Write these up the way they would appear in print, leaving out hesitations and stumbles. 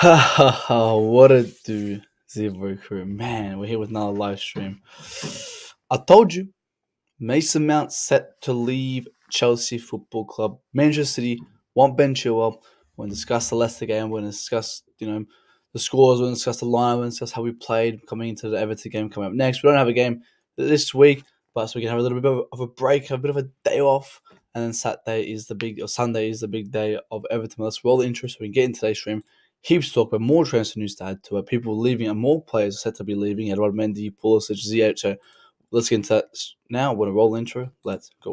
Ha ha ha, what a do, Zero Crew. Man, we're here with another live stream. I told you, Mason Mount set to leave Chelsea Football Club. Manchester City want Ben Chilwell. We're going to discuss the Leicester game. We're going to discuss, the scores. We're going to discuss the line. We're going to discuss how we played coming into the Everton game coming up next. We don't have a game this week, but so we can have a little bit of a break, a bit of a day off. And then Sunday is the big day of Everton. Let's roll the intro so we can get into today's stream. Heaps to talk about, more transfer news to add to it. People leaving and more players are set to be leaving. Edouard Mendy, Pulisic, Ziyech. So let's get into that now. We're going to roll the intro. Let's go.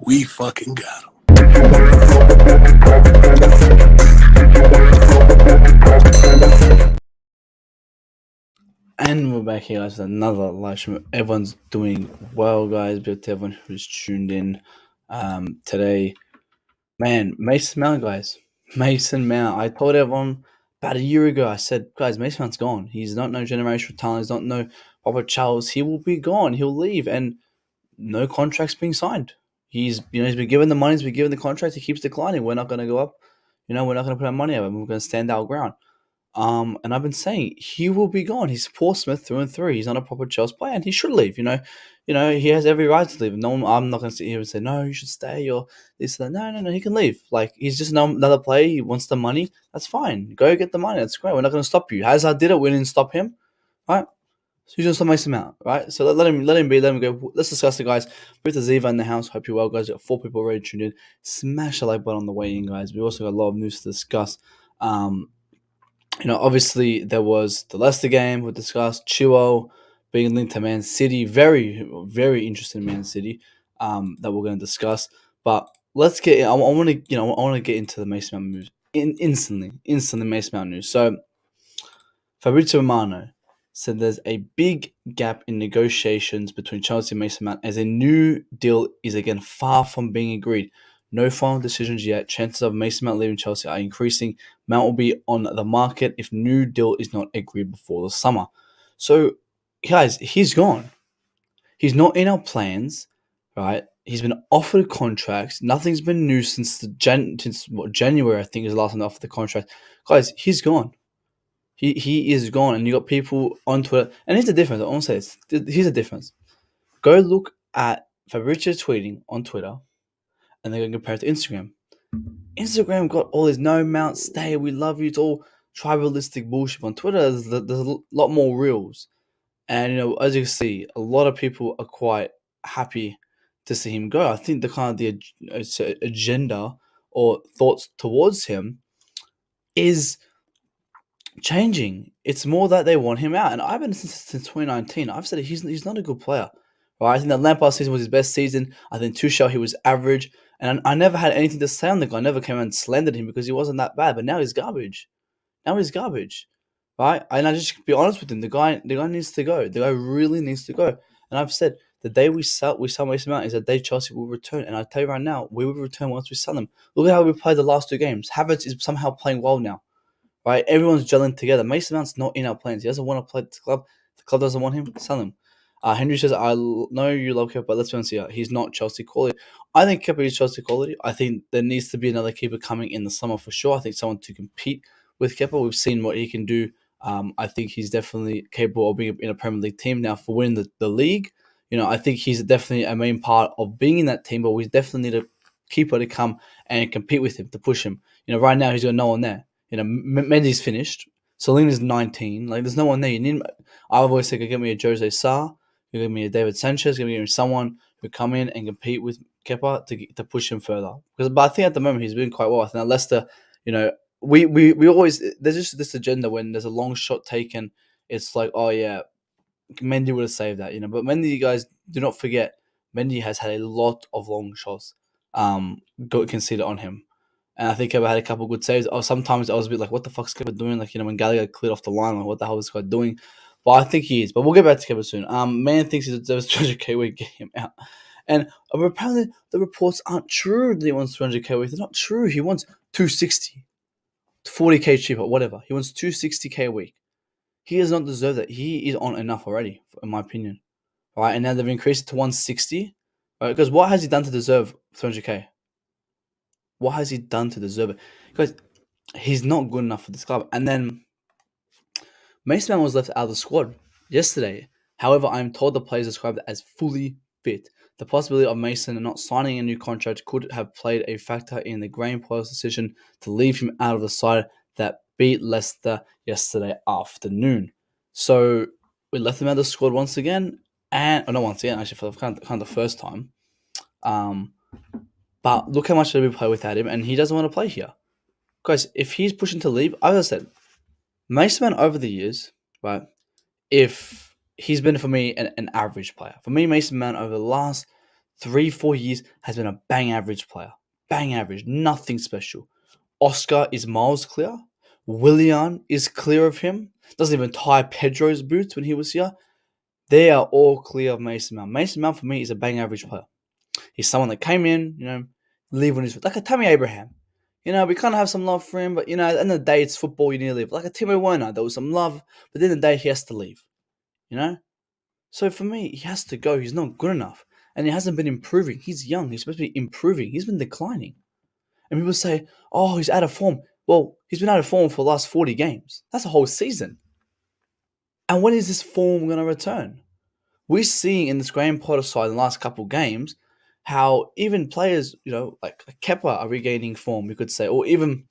We fucking got him. And we're back here, guys, with another live stream. Everyone's doing well, guys. But to everyone who's tuned in today, man, Mason Mount, guys. Mason Mount. I told everyone about a year ago, I said, guys, Mason Mount's gone. He's not no generational talent. He's not no Robert Charles. He will be gone. He'll leave. And no contract's being signed. He's been given the money, he's been given the contract, he keeps declining. We're not going to go up. We're not going to put our money up. We're going to stand our ground. And I've been saying he will be gone. He's Portsmouth through and through. He's not a proper Chelsea player, and he should leave. He has every right to leave. No one, I'm not going to sit here and say no, you should stay or this and that. No, no, no, he can leave. Like he's just another player. He wants the money. That's fine. Go get the money. That's great. We're not going to stop you. Hazard did it. We didn't stop him, right? So you just makes him out, right? So let him be. Let him go. Let's discuss it, guys. With the Ziva in the house. Hope you're well, guys. We got 4 people already tuned in. Smash the like button on the way in, guys. We also got a lot of news to discuss. Obviously there was the Leicester game we discussed. Chilwell being linked to Man City. Very, very interesting Man City. That we're going to discuss. But let's get. I want to. I want to get into the Mason Mount news instantly. Mason Mount news. So Fabrizio Romano said there's a big gap in negotiations between Chelsea and Mason Mount as a new deal is again far from being agreed. No final decisions yet. Chances of Mason Mount leaving Chelsea are increasing. Mount will be on the market if new deal is not agreed before the summer. So, guys, he's gone. He's not in our plans, right? He's been offered contracts. Nothing's been new since January. I think is the last time they offered the contract. Guys, he's gone. He is gone, and you got people on Twitter. And here's the difference. I want to say this. Here's the difference. Go look at Fabrizio tweeting on Twitter, and they're going to compare it to Instagram. Instagram got all this no Mount stay, we love you. It's all tribalistic bullshit. On Twitter, there's a lot more reels, and as you can see, a lot of people are quite happy to see him go. I think the kind of the agenda or thoughts towards him is changing. It's more that they want him out, and I've been since 2019. I've said he's not a good player. Right? I think that Lampard season was his best season. I think Tuchel he was average, and I never had anything to say on the guy. I never came and slandered him because he wasn't that bad. But now he's garbage. Now he's garbage, right? And I just be honest with him. The guy needs to go. The guy really needs to go. And I've said the day we sell Mason Mount is the day Chelsea will return. And I tell you right now, we will return once we sell him. Look at how we played the last 2 games. Havertz is somehow playing well now. Right? Everyone's gelling together. Mason Mount's not in our plans. He doesn't want to play at the club. The club doesn't want him. Sell him. Henry says, I know you love Kepa, but let's be honest here. He's not Chelsea quality. I think Kepa is Chelsea quality. I think there needs to be another keeper coming in the summer for sure. I think someone to compete with Kepa. We've seen what he can do. I think he's definitely capable of being in a Premier League team now for winning the league. I think he's definitely a main part of being in that team, but we definitely need a keeper to come and compete with him, to push him. Right now he's got no one there. Mendy's finished. Celine is 19. Like, there's no one there. I've always said, give me a Jose Sarr, give me a David Sanchez, give me someone who come in and compete with Kepa to push him further. But I think at the moment he's doing quite well. I think that Leicester, we always, there's just this agenda when there's a long shot taken. It's like, oh yeah, Mendy would have saved that, But Mendy, you guys do not forget, Mendy has had a lot of long shots conceded on him. And I think Kepa had a couple good saves. Or sometimes I was a bit like, what the fuck's Kepa doing? Like, when Gallagher cleared off the line, like, what the hell is this guy doing? But I think he is. But we'll get back to Kepa soon. Man thinks he deserves 200k. We get him out. And apparently the reports aren't true that he wants 200k. They're not true. He wants 260, 40k cheaper, whatever. He wants 260k a week. He does not deserve that. He is on enough already, in my opinion. Right? And now they've increased it to 160. Right? Because what has he done to deserve 300k? What has he done to deserve it? Because he's not good enough for this club. And then Mason Mount was left out of the squad yesterday. However, I am told the players described it as fully fit. The possibility of Mason not signing a new contract could have played a factor in the Graham Potter's decision to leave him out of the side that beat Leicester yesterday afternoon. So we left him out of the squad once again, and not once again, actually, for kind of the first time. But look how much did we play without him, and he doesn't want to play here. Guys, if he's pushing to leave, as I said, Mason Mount over the years, right? If he's been for me an average player, for me, Mason Mount over the last 3-4 years has been a bang average player, bang average, nothing special. Oscar is miles clear. Willian is clear of him. Doesn't even tie Pedro's boots when he was here. They are all clear of Mason Mount. Mason Mount for me is a bang average player. He's someone that came in, leave on his like a Tammy Abraham. We kind of have some love for him, but at the end of the day, it's football. You need to leave. Like a Timo Werner, there was some love, but at the end of the day, he has to leave. So for me, he has to go. He's not good enough, and he hasn't been improving. He's young. He's supposed to be improving. He's been declining, and people say, "Oh, he's out of form." Well, he's been out of form for the last 40 games. That's a whole season. And when is this form going to return? We're seeing in this Graham Potter side in the last couple of games how even players, like Kepa are regaining form, we could say, or even,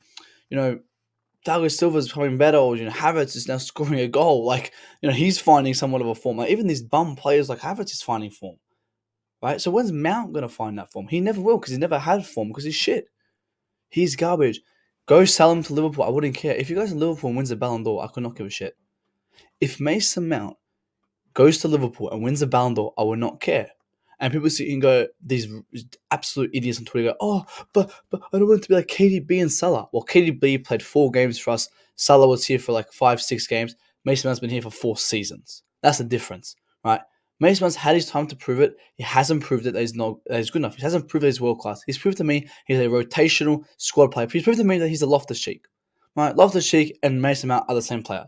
Thiago Silva's becoming better, or Havertz is now scoring a goal. Like, he's finding somewhat of a form. Like even these bum players like Havertz is finding form, right? So when's Mount gonna find that form? He never will because he never had form because he's shit. He's garbage. Go sell him to Liverpool. I wouldn't care if he goes to Liverpool and wins the Ballon d'Or. I could not give a shit. If Mason Mount goes to Liverpool and wins the Ballon d'Or, I would not care. And people sit and go, these absolute idiots on Twitter go, oh, but I don't want it to be like KDB and Salah. Well, KDB played 4 games for us. Salah was here for like 5-6 games. Mason Mount's been here for 4 seasons. That's the difference, right? Mason Mount's had his time to prove it. He hasn't proved that he's good enough. He hasn't proved that he's world class. He's proved to me he's a rotational squad player. He's proved to me that he's a Loftus-Cheek. Right? Loftus-Cheek and Mason Mount are the same player.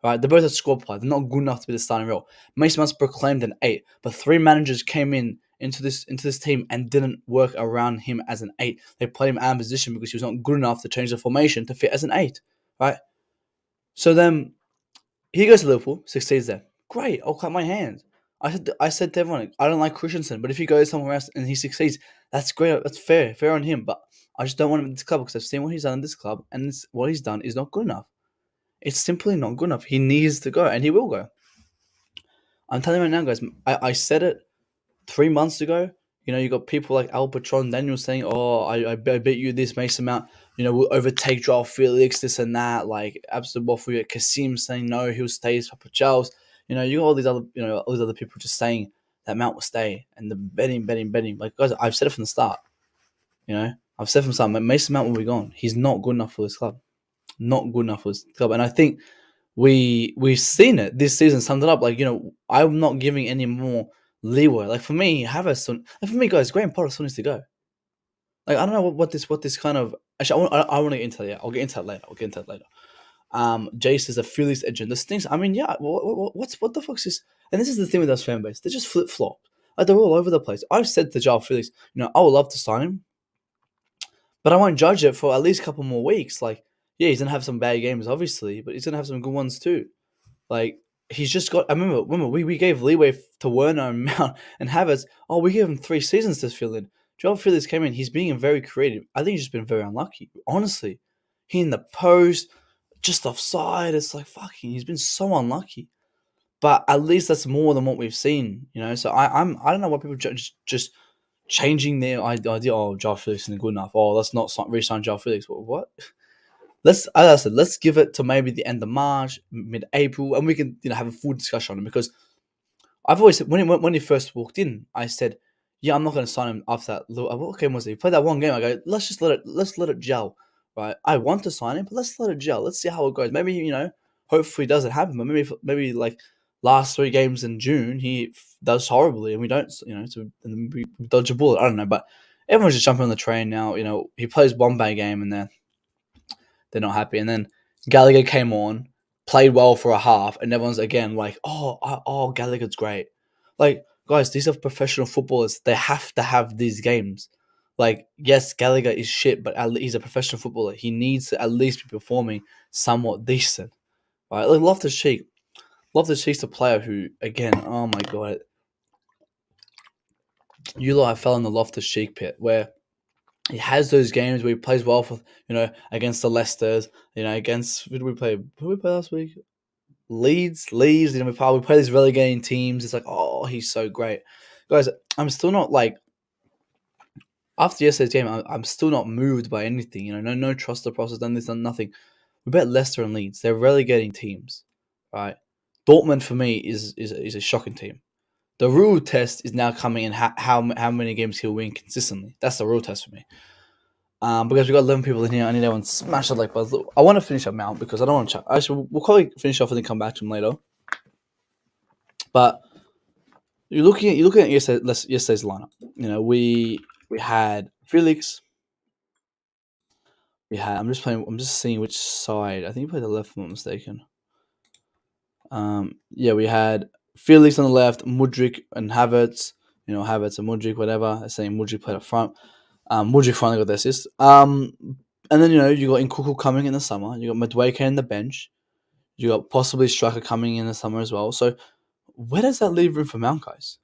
Right? They're both a squad player. They're not good enough to be the starting role. Mason Mount's proclaimed an 8, but 3 managers came into this team and didn't work around him as an 8. They played him out of position because he was not good enough to change the formation to fit as an 8. Right? So then he goes to Liverpool, succeeds there. Great, I'll clap my hands. I said to everyone, I don't like Christensen, but if he goes somewhere else and he succeeds, that's great. That's fair on him. But I just don't want him in this club because I've seen what he's done in this club, and what he's done is not good enough. It's simply not good enough. He needs to go, and he will go. I'm telling you right now, guys. I said it 3 months ago. You got people like Al Patron Daniel saying, "Oh, I bet you this Mason Mount, will overtake Joao Felix, this and that." Like absolute waffle. You got Kasim saying no, he'll stay as Papa Charles. You got all these other people just saying that Mount will stay, and the betting. Like guys, I've said it from the start. I've said from the start, Mason Mount will be gone. He's not good enough for this club. Not good enough for this club, and I think we've seen it this season. Summed it up. Like I'm not giving any more leeway. Like for me, guys, Graham Potter still needs to go. Like I don't know what this kind of. Actually, I want to get into that. Yeah, I'll get into that later. Jace is a fearless agenda. Things. I mean, yeah. What the fuck's this? And this is the thing with those fan base. They just flip flop. Like they're all over the place. I've said to Joao Felix, I would love to sign him, but I won't judge it for at least a couple more weeks. Like, yeah, he's gonna have some bad games, obviously, but he's gonna have some good ones too. Like he's just got. I remember we gave leeway to Werner and Mount and Havertz. Oh, we gave him 3 seasons to fill in. Joao Felix came in. He's being very creative. I think he's just been very unlucky. Honestly, he in the post, just offside. It's like fucking. He's been so unlucky. But at least that's more than what we've seen. So I don't know what people just changing their idea. Oh, Joao Felix isn't good enough. Oh, let's not re-sign Joao Felix. What? As I said, let's give it to maybe the end of March, mid-April, and we can have a full discussion on it. Because I've always said when he first walked in, I said, yeah, I'm not going to sign him after that. What game was it? He played that one game. I go, let's let it gel, right? I want to sign him, but let's let it gel. Let's see how it goes. Maybe hopefully it doesn't happen, but maybe like last 3 games in June he does horribly, and we don't, so and then we dodge a bullet. I don't know, but everyone's just jumping on the train now. He plays one bad game and then they're not happy. And then Gallagher came on, played well for a half, and everyone's again like, oh, Gallagher's great. Like, guys, these are professional footballers. They have to have these games. Like, yes, Gallagher is shit, but he's a professional footballer. He needs to at least be performing somewhat decent. Right? Like, Loftus Cheek's a player who, again, oh my god, you lot have fell in the Loftus Cheek pit where he has those games where he plays well for against the Leicesters, against who did we play? Who did we play last week? Leeds. We play these relegating teams. It's like, oh, he's so great, guys. I'm still not like after yesterday's game. I'm still not moved by anything. No trust the process. Done this, done nothing. We bet Leicester and Leeds. They're relegating teams, right? Dortmund for me is a shocking team. The real test is now coming in how many games he'll win consistently. That's the real test for me. Because we've got 11 people in here, I need everyone to smash the like button. I want to finish up Mount because I don't want to chat. Actually, we'll probably finish off and then come back to him later. But you're looking at yesterday's lineup. We had Felix. I'm just seeing which side. I think he played the left, if I'm not mistaken. Yeah, we had Felix on the left, Mudryk and Havertz. Havertz and Mudryk, whatever. I'm saying Mudryk played up front. Mudryk finally got the assist. And then you got Nkuku coming in the summer. You got Madueke in the bench. You got possibly Striker coming in the summer as well. So where does that leave room for Mount, guys?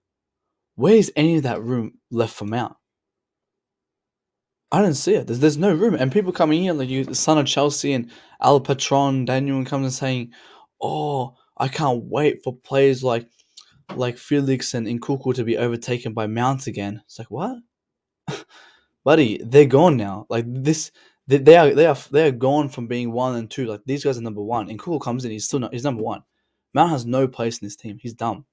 Where is any of that room left for Mount? I don't see it. There's no room, and people coming here like the son of Chelsea and Al Patron Daniel comes and saying, "Oh, I can't wait for players like Felix and Nkuku to be overtaken by Mount again." It's like, what? Buddy, they're gone now. Like this, they are gone from being 1 and 2. Like these guys are number one. And Kugel comes in, he's still not. He's number one. Mount has no place in this team. He's dumb.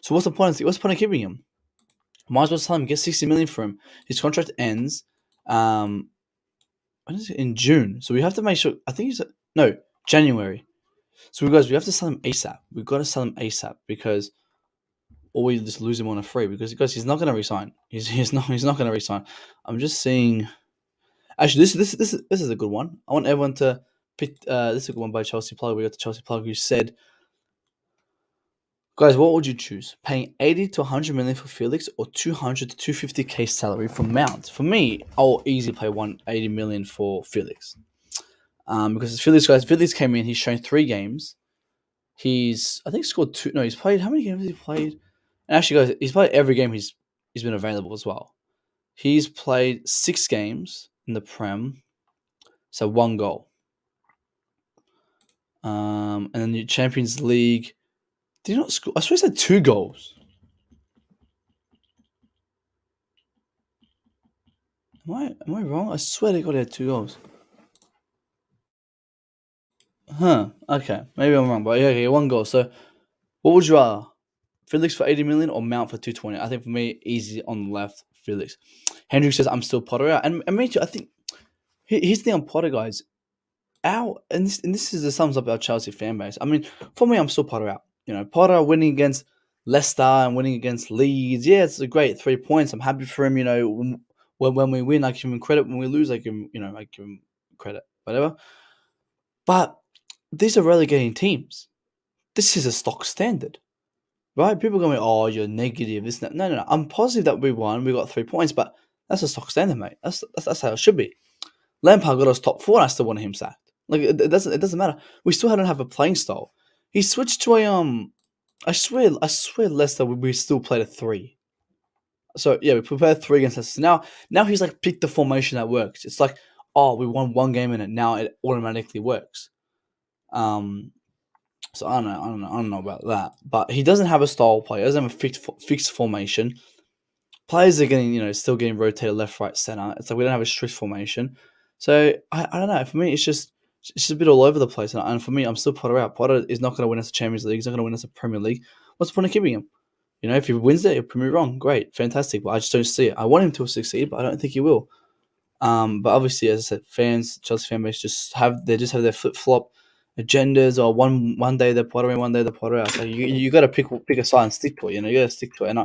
So what's the point? What's the point of keeping him? Might as well tell him get 60 million for him. His contract ends, um, when is it? In June. So we have to make sure. I think no January. So we have to sell him ASAP. We've got to sell him ASAP because or we just lose him on a free because he's not going to resign. He's not going to resign. I'm just seeing. Actually, this is a good one. I want everyone to pick. This is a good one by Chelsea Plug. We got the Chelsea Plug who said, "Guys, what would you choose? Paying 80 to 100 million for Felix or 200 to 250k salary for Mount? For me, I'll easily pay 180 million for Felix. Because Felix came in. He's shown 3 games. I think scored 2. No, he's played. How many games has he played? And actually, guys, he's played every game he's been available as well. He's played 6 games in the Prem, so 1 goal. And then the Champions League, did he not score? I swear he had 2 goals. Am I wrong? I swear they got he had 2 goals. Huh. Okay. Maybe I'm wrong, but yeah, okay, 1 goal. So, what would you rather? Felix for 80 million or Mount for 220? I think for me, easy on the left, Felix. Hendrik says, I'm still Potter out. And me too, I think, here's the thing on Potter, guys. This is the sums up our Chelsea fan base. I mean, for me, I'm still Potter out. Potter winning against Leicester and winning against Leeds. Yeah, it's a great 3 points. I'm happy for him. When we win, I give him credit. When we lose, I give him credit. Whatever. But these are relegating teams. This is a stock standard, right? People are going, "Oh, you're negative." This, that. No. I'm positive that we won. We got 3 points, but that's a stock standard, mate. That's how it should be. Lampard got us top 4, and I still wanted him sacked. Like it doesn't matter. We still don't have a playing style. He switched to a. I swear, Leicester we still played a 3. So yeah, we prepared 3 against Leicester. Now he's like picked the formation that works. It's like, oh, we won 1 game in it. Now it automatically works. So I don't know about that. But he doesn't have a style play. He doesn't have a fixed formation. Players are still getting rotated left, right, center. It's like we don't have a strict formation. So I don't know. For me, it's just a bit all over the place. And for me, I'm still Potter out. Potter is not going to win us a Champions League. He's not going to win us a Premier League. What's the point of keeping him? If he wins it, he'll prove me wrong. Great, fantastic. But I just don't see it. I want him to succeed, but I don't think he will. But obviously, as I said, Chelsea fan base just have their flip flop agendas, or one day they're Potter in, one day they're Potter out. So you got to pick a side and stick to it. You got to stick to it.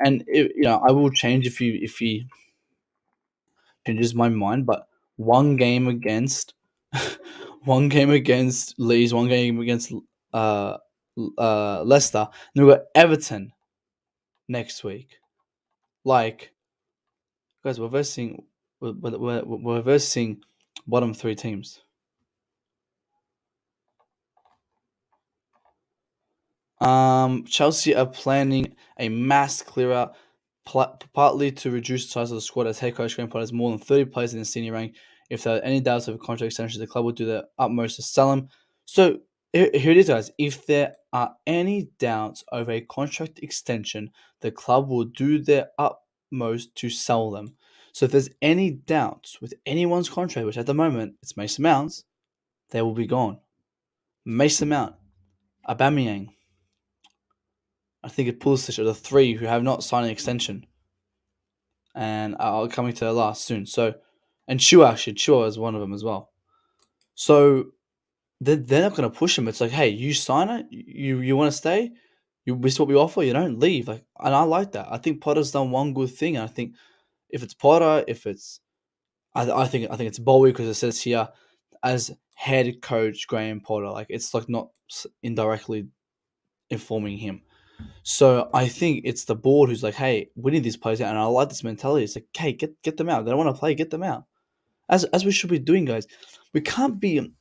I will change if he changes my mind. But one game against one game against Leeds, one game against uh Leicester, and we've got Everton next week. Like, guys, we're versing bottom three teams. Chelsea are planning a mass clear out, partly to reduce the size of the squad, as head coach Graham Potter has more than 30 players in the senior rank. If there are any doubts of a contract extension, the club will do their utmost to sell him. So here it is, guys. If there are any doubts over a contract extension, the club will do their utmost to sell them. So if there's any doubts with anyone's contract, which at the moment it's Mason Mounts, they will be gone. Mason Mount, Aubameyang, I think it's Pulisic are the three who have not signed an extension and are coming to their last soon. So, and Chua is one of them as well. So they're not going to push him. It's like, hey, you sign it, you want to stay, this is what we offer. You don't leave. Like, and I like that. I think Potter's done one good thing. And I think if it's Potter, if it's, I think it's Bowie, because it says here as head coach Graham Potter. Like, it's like not indirectly informing him. So I think it's the board who's like, hey, we need these players out, and I like this mentality. It's like, hey, get them out. They don't want to play, get them out. As we should be doing, guys. We can't be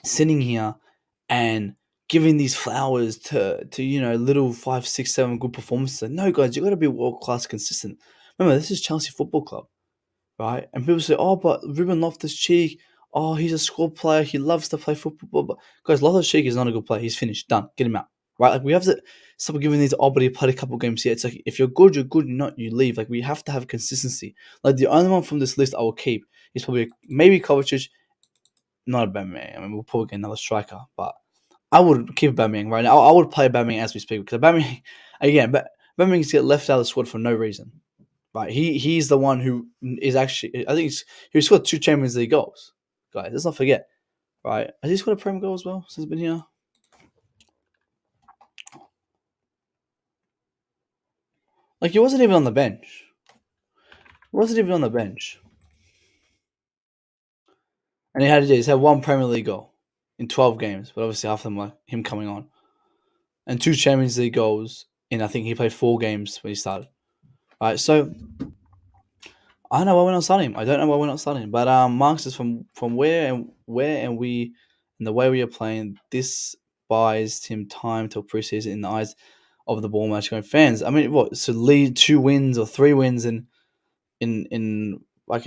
sitting here and giving these flowers to little 5, 6, 7 good performances. No, guys, you got to be world class consistent. Remember, this is Chelsea Football Club, right? And people say, oh, but Ruben Loftus-Cheek, oh, he's a squad player. He loves to play football. But guys, Loftus-Cheek is not a good player. He's finished. Done. Get him out. Right? Like, we have to stop giving these, oh, but he played a couple games here. It's like, if you're good, you're good. You're not, you leave. Like, we have to have consistency. Like, the only one from this list I will keep is probably maybe Kovacic, not a Aubameyang. I mean, we'll probably get another striker, but I would keep Aubameyang right now. I would play Aubameyang as we speak, because Aubameyang, again, but Aubameyang's get left out of the squad for no reason. Right, he's the one who is actually. I think he scored 2 Champions League goals, guys. Let's not forget. Right, has he scored a Prem goal as well since he's been here? Like, he wasn't even on the bench. He wasn't even on the bench, and he's had 1 Premier League goal in 12 games, but obviously half of them were him coming on, and 2 Champions League goals in, I think he played 4 games when he started. Right, so I don't know why we're not starting him. I don't know why we're not starting him. But Marks is from where and we and the way we are playing. This buys him time till preseason in the eyes of the ball match going fans. I mean, what? So lead 2 wins or 3 wins in like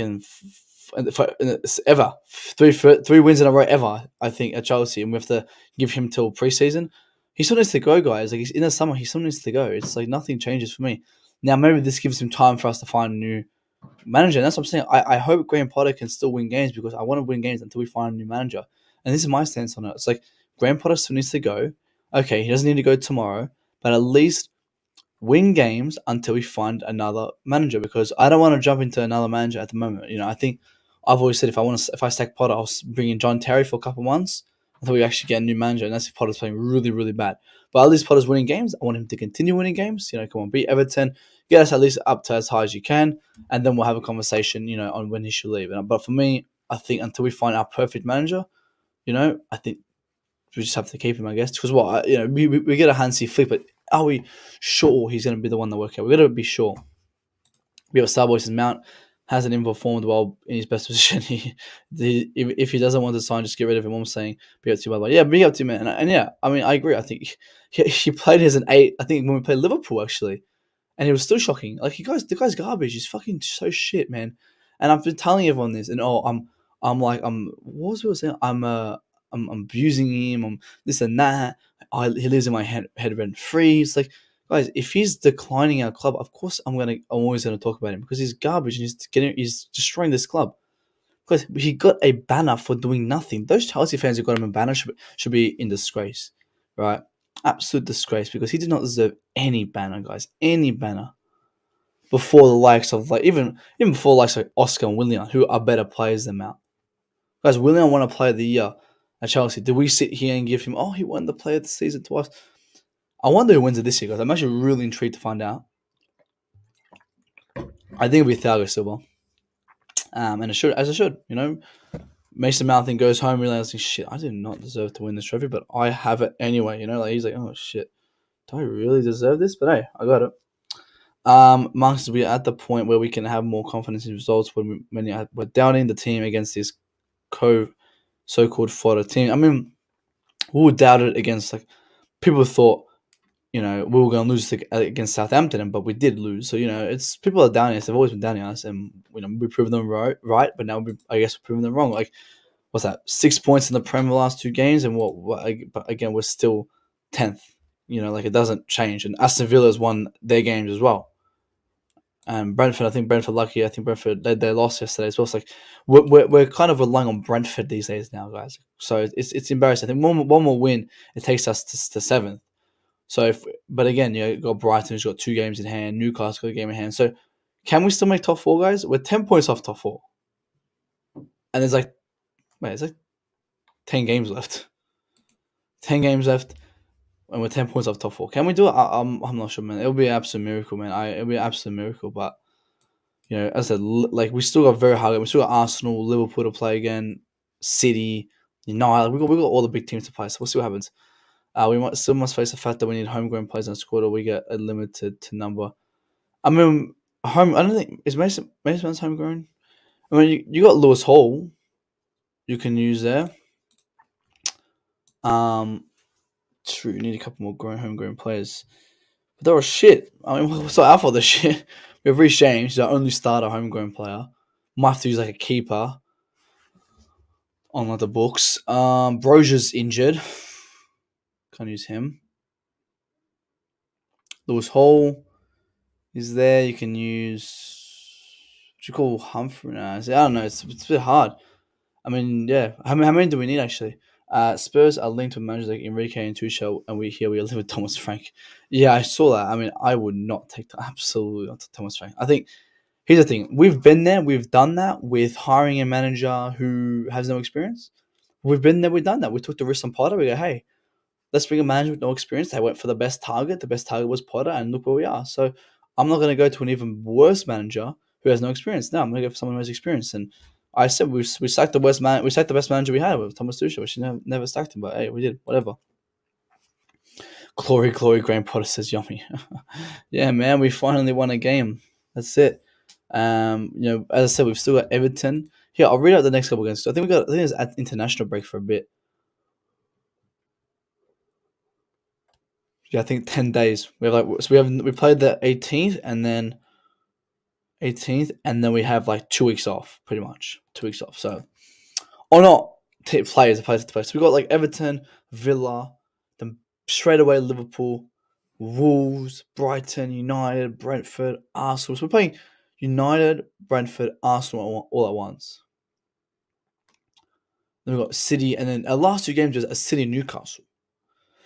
ever 3 wins in a row ever. I think at Chelsea, and we have to give him till preseason. He still needs to go, guys. Like, he's in the summer, he still needs to go. It's like nothing changes for me. Now maybe this gives him time for us to find a new manager. And that's what I'm saying. I hope Graham Potter can still win games, because I want to win games until we find a new manager. And this is my stance on it. It's like, Graham Potter still needs to go. Okay, he doesn't need to go tomorrow, but at least win games until we find another manager, because I don't want to jump into another manager at the moment. I think I've always said, if I stack Potter, I'll bring in John Terry for a couple months until we actually get a new manager, and that's if Potter's playing really, really bad. But at least Potter's winning games. I want him to continue winning games. Come on, beat Everton, get us at least up to as high as you can, and then we'll have a conversation, on when he should leave. But for me, I think until we find our perfect manager, I think we just have to keep him, I guess. Because we get a Hansi Flick, but are we sure he's going to be the one that works out? We got to be sure. We have Starboys and Mount hasn't even performed well in his best position. If he doesn't want to sign, just get rid of him. I'm saying big up to you, yeah, big up to you, man. And yeah, I mean, I agree. I think he played as an 8. I think when we played Liverpool, actually, and it was still shocking. Like, the guy's garbage. He's fucking so shit, man. And I've been telling everyone this, and what was I saying? I'm abusing him. I'm this and that. He lives in my head rent free. It's like, guys, if he's declining our club, of course I'm always gonna talk about him, because he's garbage and he's destroying this club. Because he got a banner for doing nothing. Those Chelsea fans who got him a banner should be in disgrace, right? Absolute disgrace because he did not deserve any banner, guys. Any banner before the likes of even before the likes of Oscar and Willian, who are better players than Mount. Guys, Willian won a Player of the Year at Chelsea. Did we sit here and give him? Oh, he won the Player of the Season twice. I wonder who wins it this year, guys. I'm actually really intrigued to find out. I think it'll be Thiago Silva. And it should, as it should, Mason Mount thing goes home realizing, shit, I did not deserve to win this trophy, but I have it anyway. Like he's like, oh shit, do I really deserve this? But hey, I got it. Marcus, we're at the point where we can have more confidence in results when we're doubting the team against this so-called fodder team. I mean, we were doubted against people thought we were going to lose against Southampton, but we did lose. So it's people are doubting us. They've always been doubting us, and we proved them right. But now I guess we're proving them wrong. Like, what's that? 6 points in the Premier last 2 games, and but again, we're still 10th. It doesn't change. And Aston Villa has won their games as well. And Brentford, I think Brentford lucky. I think Brentford they lost yesterday as well. It's like we're kind of relying on Brentford these days now, guys. So it's embarrassing. I think one more win, it takes us to 7th. So but again, you've got Brighton who's got 2 games in hand. Newcastle got a game in hand. So can we still make top 4, guys? We're 10 points off top 4, and it's like 10 games left. 10 games left, and we're 10 points off top 4. Can we do it? I'm not sure, man. It'll be an absolute miracle, man. It'll be an absolute miracle, but. As I said, we still got very hard. We still got Arsenal, Liverpool to play again, City, United. We got all the big teams to play. So we'll see what happens. We must face the fact that we need homegrown players in the squad, or we get a limited number. I mean, I don't think is Mason's homegrown. I mean, you got Lewis Hall. You can use there. True. You need a couple more homegrown players. But they're all shit. I mean, what's our fault? They're shit. We have Reece James, who's our only starter homegrown player. Might have to use a keeper on the books. Brozier's injured. Can't use him. Lewis Hall is there. You can use. What do you call Humphrey now? I don't know. It's a bit hard. I mean, yeah. How many do we need actually? Spurs are linked with managers like Enrique and Tuchel, and we live with Thomas Frank. Yeah, I saw that. I mean, I would not take absolutely not Thomas Frank. I think here's the thing: we've been there, we've done that with hiring a manager who has no experience. We've been there, we've done that. We took the risk on Potter. We go, hey, let's bring a manager with no experience. They went for the best target. The best target was Potter, and look where we are. So I'm not going to go to an even worse manager who has no experience. No, I'm going to go for someone who has experience. And I said we sacked the best manager we had with Thomas Tuchel. We should never sacked him, but hey, we did. Whatever. Glory, Graham Potter says yummy. Yeah, man, we finally won a game. That's it. As I said, we've still got Everton. Here, I'll read out the next couple games. So I think it's at international break for a bit. Yeah, I think 10 days. We played the 18th and then we have 2 weeks off, pretty much 2 weeks off. So, or not players to play. So we got Everton, Villa, then straight away Liverpool, Wolves, Brighton, United, Brentford, Arsenal. So we're playing United, Brentford, Arsenal all at once. Then we've got City, and then our last 2 games are City and Newcastle.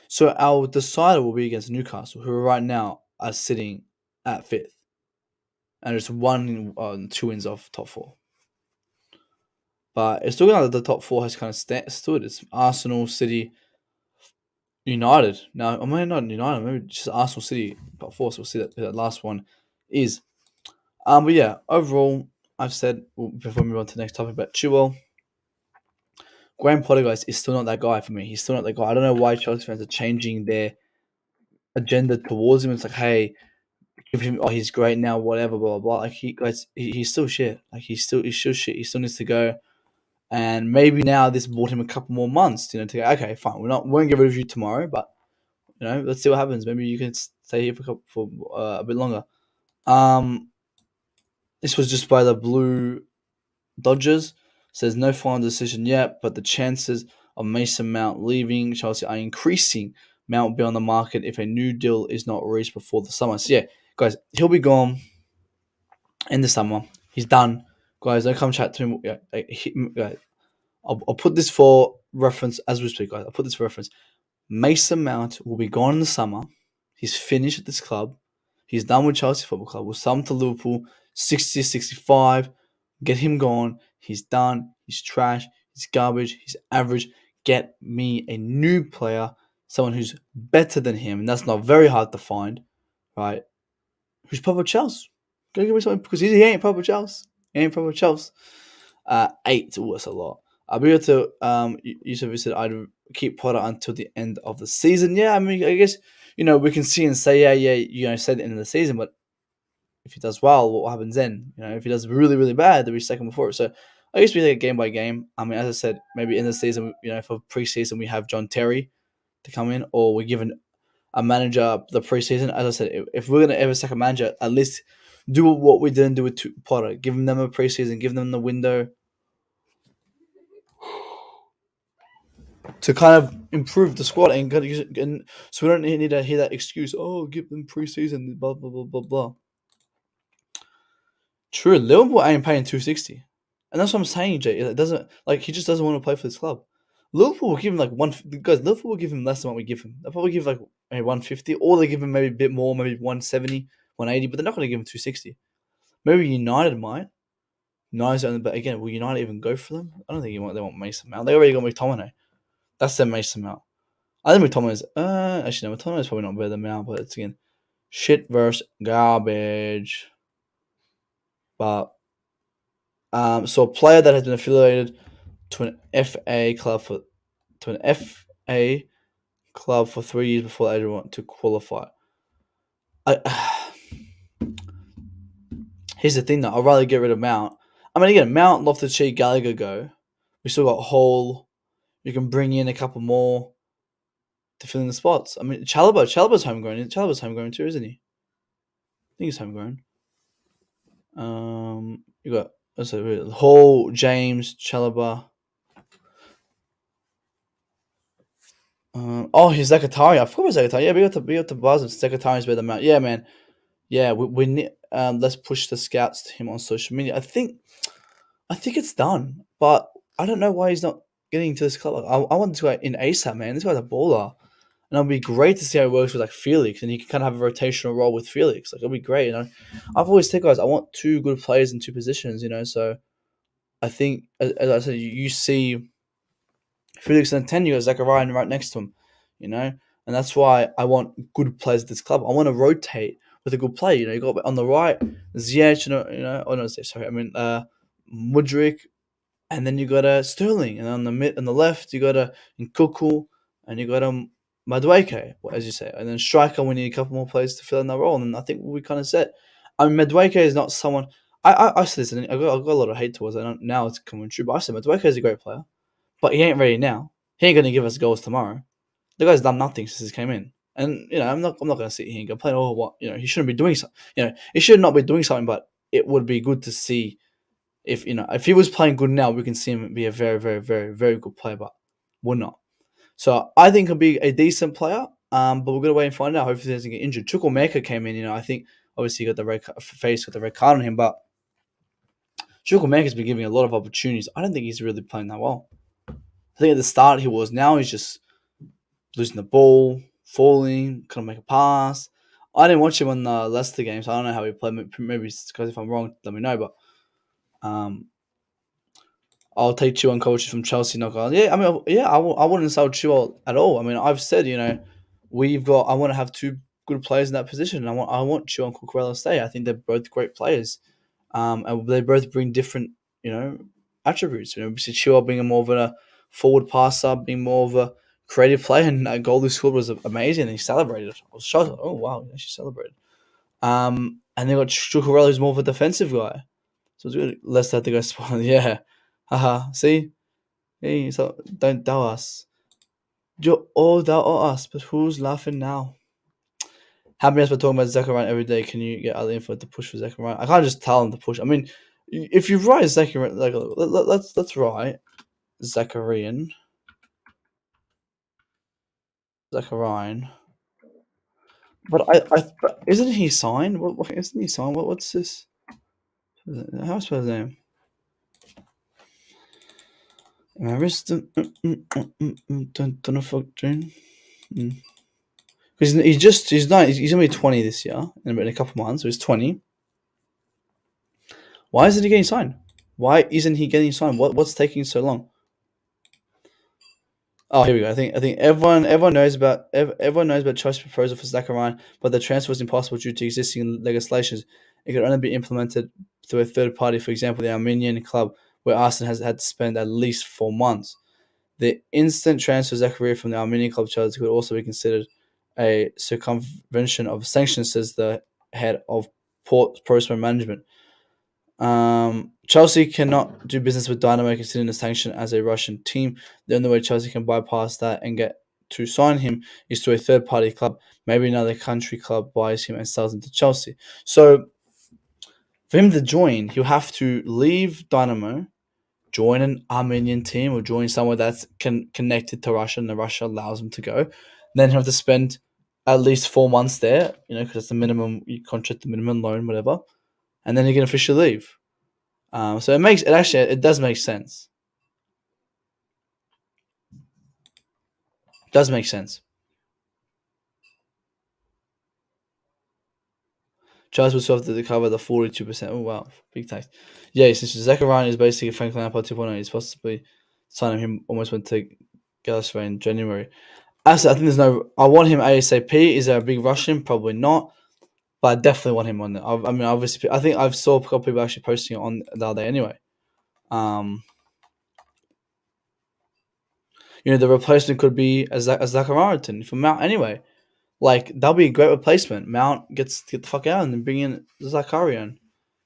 So our decider will be against Newcastle, who right now are sitting at 5th. And it's 2 wins off top 4. But it's still going the top 4 has kind of stood. It's Arsenal, City, United. Now, I mean, not United, maybe just Arsenal, City, top 4. So we'll see that last one is. But yeah, overall, I've said, before we move on to the next topic about Chilwell, Graham Potter, guys, is still not that guy for me. He's still not that guy. I don't know why Chelsea fans are changing their agenda towards him. It's like, hey, give him, he's great now, whatever, blah, blah, blah. He's still shit. He's still shit. He still needs to go. And maybe now this bought him a couple more months, to go, okay, fine. We won't get rid of you tomorrow, but, let's see what happens. Maybe you can stay here for a bit longer. This was just by the Blue Dodgers. Says no final decision yet, but the chances of Mason Mount leaving Chelsea are increasing. Mount will be on the market if a new deal is not reached before the summer. So yeah, guys, he'll be gone in the summer. He's done. Guys, don't come chat to him. I'll put this for reference as we speak, guys. I'll put this for reference. Mason Mount will be gone in the summer. He's finished at this club. He's done with Chelsea Football Club. We'll sell him to Liverpool, 60, 65. Get him gone. He's done. He's trash. He's garbage. He's average. Get me a new player, someone who's better than him. And that's not very hard to find, right? Who's Papa Chelsea? Go give me something because he ain't Papa Chelsea. He ain't Papa Chelsea. 8. Ooh, that's a lot. I'll be able to. Yusuf said I'd keep Potter until the end of the season. Yeah, I mean, I guess we can see and say, yeah, say the end of the season. But if he does well, what happens then? If he does really, really bad, then we second before it. So I guess we take it game by game. I mean, as I said, maybe in the season, for preseason we have John Terry to come in, or we're given a manager the preseason. As I said, if we're gonna ever sack a manager, at least do what we didn't do with Potter. Give them a preseason, give them the window to kind of improve the squad and so we don't need to hear that excuse. Oh, give them preseason, blah blah blah blah blah. True, Liverpool ain't paying 260, and that's what I'm saying, Jay. It doesn't he just doesn't want to play for this club. Liverpool will give him like one guys. Liverpool will give him less than what we give him. They'll probably give like maybe 150, or they give him maybe a bit more, maybe 170, 180, but they're not going to give him 260. Maybe United might. United's only, but again, will United even go for them? I don't think they want Mason Mount. They already got McTominay. That's their Mason Mount. I think McTominay's actually no, McTominay's probably not better than Mount, but it's again shit versus garbage. But so a player that has been affiliated to an FA club for 3 years before they want to qualify. Here's the thing though, I'd rather get rid of Mount. I mean again, Mount, Loftus-Cheek, Gallagher go. We still got Hall. You can bring in a couple more to fill in the spots. I mean Chalobah's homegrown. Chalobah's homegrown too, isn't he? I think he's homegrown. You got Hall, James, Chalobah. He's Zakataria. I forgot about Zakataria. Yeah, we got to buzz him. Zakataria's better than Mount. Yeah, man. Yeah, we need. Let's push the scouts to him on social media. I think it's done, but I don't know why he's not getting to this club. I want this guy in ASAP, man. This guy's a baller, and it'll be great to see how it works with like Felix, and he can kind of have a rotational role with Felix. Like it'll be great. I've always said, guys, I want two good players in two positions. So I think, as I said, you see Felix and 10, you got Zachariah right next to him, and that's why I want good players at this club. I want to rotate with a good player. You got on the right Ziyech, oh no, sorry, I mean Mudryk, and then you got Sterling, and on the left you got Nkuku, and you got Madueke, as you say, and then striker. We need a couple more players to fill in that role, and I think we kind of set. I mean, Madueke is not someone. I said this, and I got a lot of hate towards it. Now it's coming true, but I said Madueke is a great player. But he ain't ready now. He ain't gonna give us goals tomorrow. The guy's done nothing since he came in, and I'm not gonna sit here and complain. Oh, what he shouldn't be doing something. He should not be doing something. But it would be good to see if he was playing good now, we can see him be a very, very, very, very good player. But we're not. So I think he'll be a decent player. But we're gonna wait and find out. Hopefully he doesn't get injured. Chukwuemeka came in. I think obviously he got the red face with the red card on him, but Chukwuemeka's been giving a lot of opportunities. I don't think he's really playing that well. I think at the start he was. Now he's just losing the ball, falling, couldn't make a pass. I didn't watch him on the Leicester game, so I don't know how he played. Maybe because if I'm wrong, let me know. But I'll take Chilwell coaches from Chelsea. Not going. Yeah, I mean, yeah, I wouldn't sell Chilwell at all. I mean, I've said, we've got. I want to have two good players in that position. I want Chilwell and Cucurella to stay. I think they're both great players, and they both bring different, attributes. We see Chilwell being more of a forward passer, being more of a creative player, and that goal he scored was amazing. And he celebrated. I was shocked. Oh wow, he actually celebrated. And they got Cucurella, who's more of a defensive guy. So it's good. Let's have to go spoil. Yeah. Haha. See? Hey, so don't doubt us. You all doubt us, but who's laughing now? Happiness by talking about Zachariah every day. Can you get other info to push for Zachariah? I can't just tell him to push. I mean, if you write Zachariah, let's write Zachariah. But but isn't he signed? Isn't he signed? What's this? How do I spell his name? Don't know fuck, June. Because he's gonna be 20 this year in a couple months. So he's 20. Why isn't he getting signed? Why isn't he getting signed? What's taking so long? Oh, here we go. I think everyone knows about everyone knows about Chelsea's proposal for Zachariah, but the transfer was impossible due to existing legislations. It could only be implemented through a third party, for example, the Armenian club, where Arsenal has had to spend at least 4 months. The instant transfer of Zachariah from the Armenian club Chelsea could also be considered a circumvention of sanctions, says the head of pro sport management. Chelsea cannot do business with Dynamo considering the sanction as a Russian team. The only way Chelsea can bypass that and get to sign him is to a third party club. Maybe another country club buys him and sells him to Chelsea. So for him to join, he'll have to leave Dynamo, join an Armenian team or join somewhere that's connected to Russia and the Russia allows him to go. Then he'll have to spend at least 4 months there, because it's the minimum you contract, the minimum loan, whatever. And then he can officially leave. So it does make sense. It does make sense. Charles would still have to cover the 42%. Oh wow, big tax. Yeah, since Zachariah is basically Frank Lampard 2.0, he's possibly signing him almost went to Galatasaray in January. Actually, I think there's no. I want him ASAP. Is there a big rush in? Probably not. But I definitely want him on there. I mean, obviously, I think I've saw a couple people actually posting it on the other day anyway. The replacement could be a Zachariah from Mount anyway. Like, that'll be a great replacement. Mount get the fuck out and then bring in Zakarian.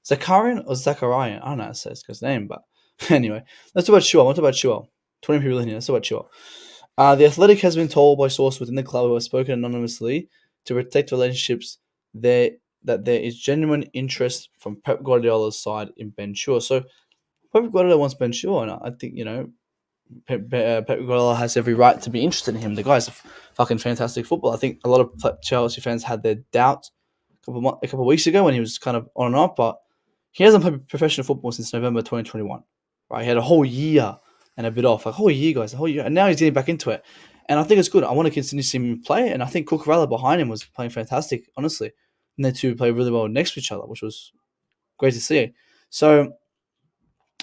Zakarian or Zachariah? I don't know how to say this guy's name, but anyway. Let's talk about Chilwell. I want to talk about Chilwell. 20 people in here. Let's talk about Chilwell. The Athletic has been told by sources within the club who have spoken anonymously to protect relationships that there is genuine interest from Pep Guardiola's side in Ben Chilwell. So Pep Guardiola wants Ben Chilwell, and I think, Pep Guardiola has every right to be interested in him. The guy's a fucking fantastic footballer. I think a lot of Chelsea fans had their doubts a couple of weeks ago when he was kind of on and off, but he hasn't played professional football since November 2021. Right, he had a whole year and a bit off, like a whole year, guys, a whole year, and now he's getting back into it. And I think it's good. I want to continue to see him play, and I think Cucurella behind him was playing fantastic, honestly. And they two played really well next to each other, which was great to see. So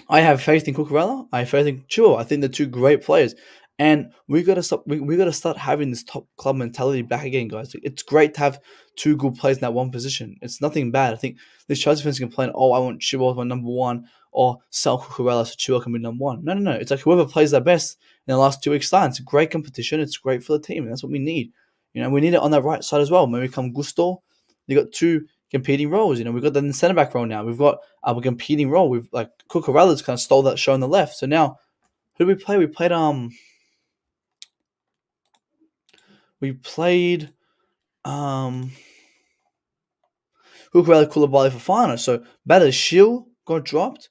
I have faith in Cucurella. I have faith in Chilwell. I think they're two great players, and we got to stop. We got to start having this top club mentality back again, guys. It's great to have two good players in that one position. It's nothing bad. I think these Chelsea fans complain, "Oh, I want Chilwell as my number one," or sell Cucurella so Chilwell can be number one. No. It's like whoever plays their best in the last 2 weeks. It's a great competition. It's great for the team, and that's what we need. We need it on that right side as well. When we come Gusto, you got two competing roles. We've got the centre back role now. We've got a competing role. We've like Cucurella's kind of stole that show on the left. So now, who did we play? We played Cucurella Koulibaly for Fana. So Badashil got dropped.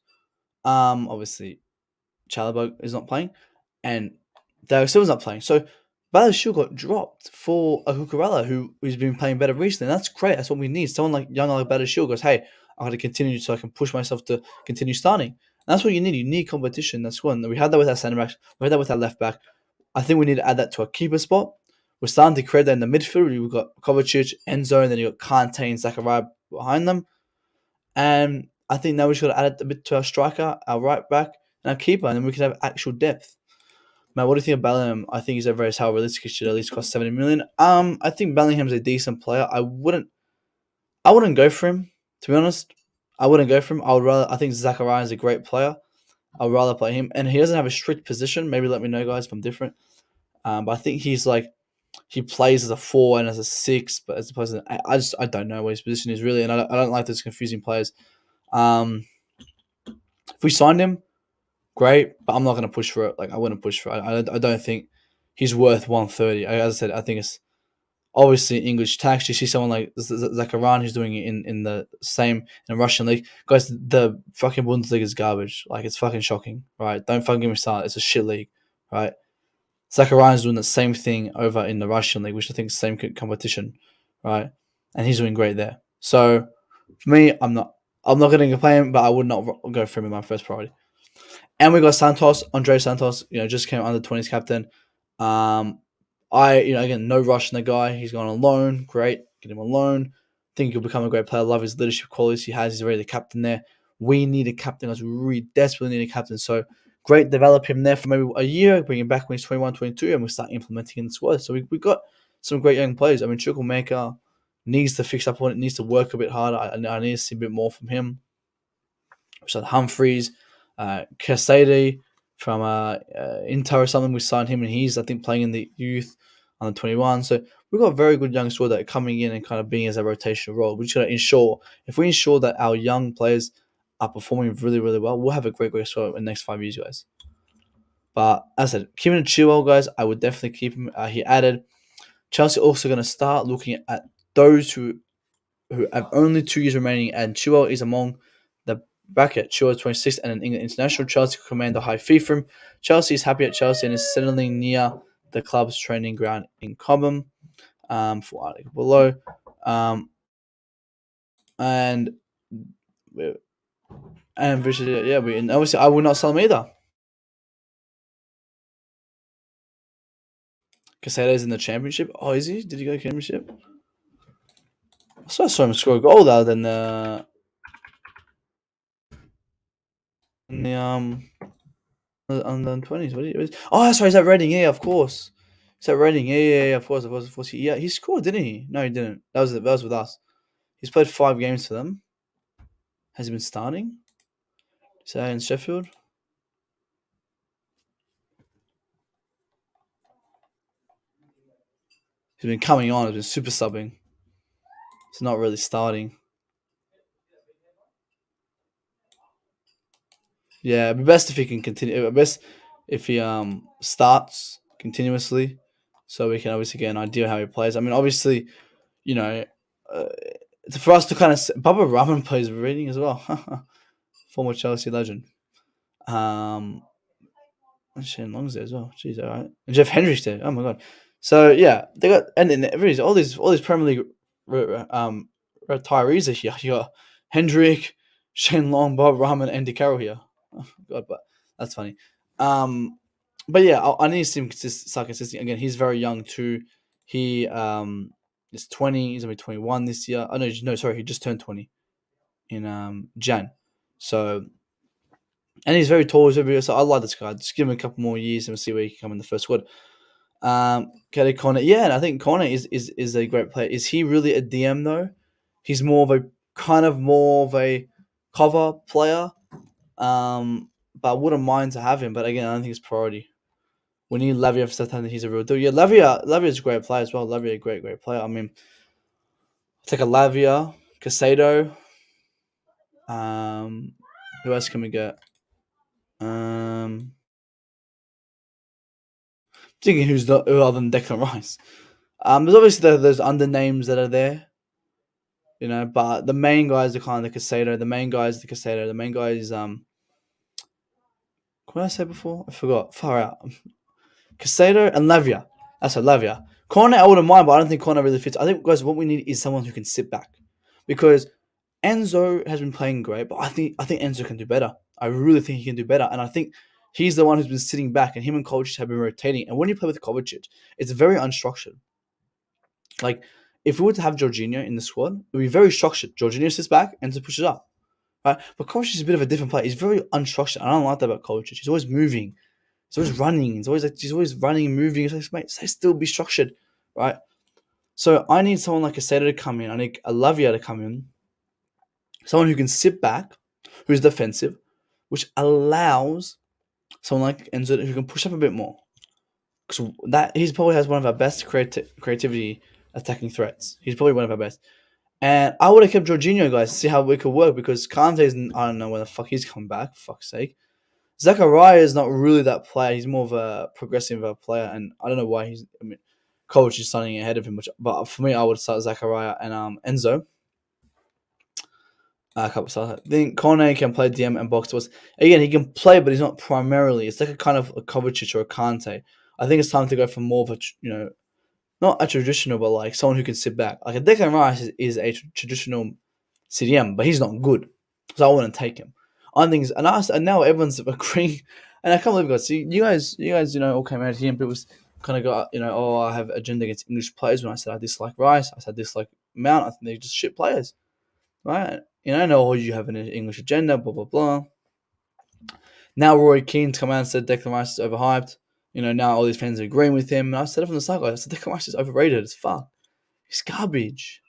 Obviously Chalobah is not playing, and Dario Silva's not playing. So Badashil got dropped for a Cucurella who's been playing better recently. And that's great. That's what we need. Someone like Badashil goes, hey, I got to continue so I can push myself to continue starting. And that's what you need. You need competition. That's one. We had that with our centre backs. We had that with our left back. I think we need to add that to our keeper spot. We're starting to create that in the midfield. We've got Kovacic, Enzo, and then you've got Kante and Zachariah behind them. And I think now we should add it a bit to our striker, our right back, and our keeper, and then we can have actual depth. Man, what do you think of Bellingham? I think he's over his how realistic. He should at least cost 70 million. I think Bellingham's a decent player. I wouldn't go for him, to be honest. I wouldn't go for him. I think Zachariah is a great player. I'd rather play him. And he doesn't have a strict position. Maybe let me know, guys, if I'm different. But I think he plays as a 4 and as a 6, but as opposed to I don't know what his position is really, and I don't like those confusing players. If we signed him, great, but I'm not going to push for it. Like, I wouldn't push for it. I don't think he's worth 130. As I said, I think it's obviously English tax. You see someone like Zakaran who's doing it in the same in the Russian league. Guys, the fucking Bundesliga is garbage. Like, it's fucking shocking, right? Don't fucking get me started. It's a shit league, right? Zachariah's doing the same thing over in the Russian league, which I think is the same competition, right? And he's doing great there. So for me, I'm not going to complain, but I would not go for him in my first priority. And we got Santos, Andre Santos, just came under 20s captain. Again, no rush in the guy. He's gone on loan. Great. Get him on loan. Think he'll become a great player. Love his leadership qualities he has. He's already the captain there. We need a captain. Us, we really desperately need a captain. So great. Develop him there for maybe a year. Bring him back when he's 21, 22, and we start implementing in the squad. So we got some great young players. I mean, Chukwuemeka needs to fix up on it. Needs to work a bit harder. I need to see a bit more from him. So Humphreys, Casady from Inter or something. We signed him, and he's I think playing in the youth on the 21. So we've got a very good young squad that are coming in and kind of being as a rotational role. We just got to ensure if we ensure that our young players are performing really really well, we'll have a great squad in the next 5 years, guys. But as I said, keeping it Chilwell, guys, I would definitely keep him. He added Chelsea also going to start looking at those who have only 2 years remaining, and Chilwell is among the bracket. Chilwell is 26 and an England international. Chelsea could command a high fee from. Chelsea is happy at Chelsea and is settling near the club's training ground in Cobham. For article below, and and obviously I will not sell him either. Casado's in the championship. Oh, is he? Did he go to championship? I saw him score a goal there than in the under 20s. Oh, that's right. He's at Reading. Yeah, of course. He's at Reading. Yeah. Of course. He scored, didn't he? No, he didn't. That was with us. He's played 5 games for them. Has he been starting? Is that in Sheffield? He's been coming on. He's been super subbing. He's not really starting. Yeah, it'd be best if he can continue. It'd be best if he starts continuously, so we can obviously get an idea of how he plays. I mean, obviously, you know, uh, for us to kind of Bubba Rahman plays Reading as well, former Chelsea legend. Um, and Shane Long's there as well. Jeez, all right. And Jeff Hendrick's there. Oh my god. So yeah, they got and then everybody's all these Premier League retirees are here. You got Hendrick, Shane Long, Bob Rahman, and Andy Carroll here. Oh god, but that's funny. But yeah, I need to see him start consistent again. He's very young too. He is 20. He's gonna be 21 this year. Oh no, sorry, he just turned 20 in Jan. So and he's very tall. So I like this guy. Just give him a couple more years and we'll see where he can come in the first squad. Kelly Connor, yeah, and I think Connor is a great player. Is he really a DM though? He's more of a cover player. But I wouldn't mind to have him. But again, I don't think it's priority. We need Lavia for Southampton. He's a real deal. Yeah, Lavia is a great player as well. Lavia, a great player. I mean, take a Lavia, Casado. Who else can we get? Thinking who other than Declan Rice. There's obviously those under names that are there, but the main guys are kind of the Casado. The main guy is the Casado. The main guy is what did I say before? I forgot. Far out. Casado and Lavia. That's a Lavia. Corner I wouldn't mind, but I don't think Corner really fits. I think guys, what we need is someone who can sit back, because Enzo has been playing great, but I think Enzo can do better. I really think he can do better, and I think he's the one who's been sitting back, and him and Kovacic have been rotating. And when you play with Kovacic, it's very unstructured. Like if we were to have Jorginho in the squad, it would be very structured. Jorginho sits back, Enzo pushes up, right? But Kovacic is a bit of a different player. He's very unstructured. I don't like that about Kovacic. He's always moving. He's always running. He's always running and moving. It's like, mate, stay still, be structured, right? So I need someone like Caseta to come in. I need a Lavia to come in. Someone who can sit back, who's defensive, which allows someone like Enzo who can push up a bit more. Because that he's probably has one of our best creativity attacking threats. He's probably one of our best. And I would have kept Jorginho, guys, to see how we could work, because Kante's, I don't know when the fuck he's coming back, for fuck's sake. Zachariah is not really that player. He's more of a progressive player, and I don't know why Kovacic is starting ahead of him. But for me, I would start Zachariah and Enzo. A couple of stars. I think Kone can play DM and box to us. Again, he can play, but he's not primarily. It's like a kind of a Kovacic or a Kante. I think it's time to go for more of a, not a traditional, but like someone who can sit back. Like a Declan Rice is a traditional CDM, but he's not good, so I wouldn't take him. I think, and now everyone's agreeing, and I can't believe, guys. See, you guys, all came out here, but kind of got, oh, I have agenda against English players when I said I dislike Rice, I said I dislike Mount. I think they're just shit players, right? No, you have an English agenda, blah blah blah. Now Roy Keane's come out and said Declan Rice is overhyped. Now all these fans are agreeing with him. And I said it from the start, guys. I said Declan Rice is overrated as fuck. He's garbage.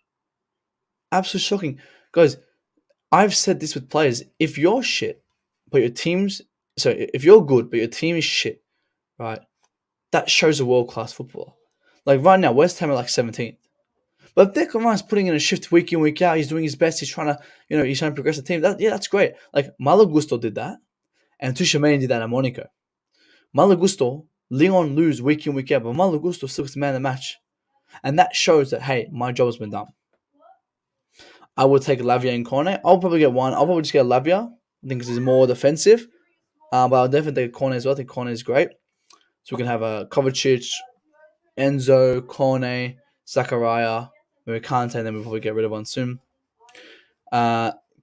Absolutely shocking. Guys, I've said this with players. If you're shit, but your team's if you're good, but your team is shit, right? That shows a world class footballer. Like right now, West Ham are like 17th. But if Declan Rice putting in a shift week in, week out, he's doing his best, he's trying to, he's trying to progress the team. That's great. Like Malo Gusto did that, and Tuchemani did that at Monaco. Malo Gusto, Leon lose week in, week out, but Malo Gusto still gets the man of the match. And that shows that, hey, my job has been done. I would take Lavia and Cornet. I'll probably get one. I'll probably just get Lavia. I think he's more defensive. But I'll definitely take Cornet as well. I think Cornet is great. So we can have a Kovacic, Enzo, Cornet, Zakaria, maybe Kante, and then we'll probably get rid of one soon.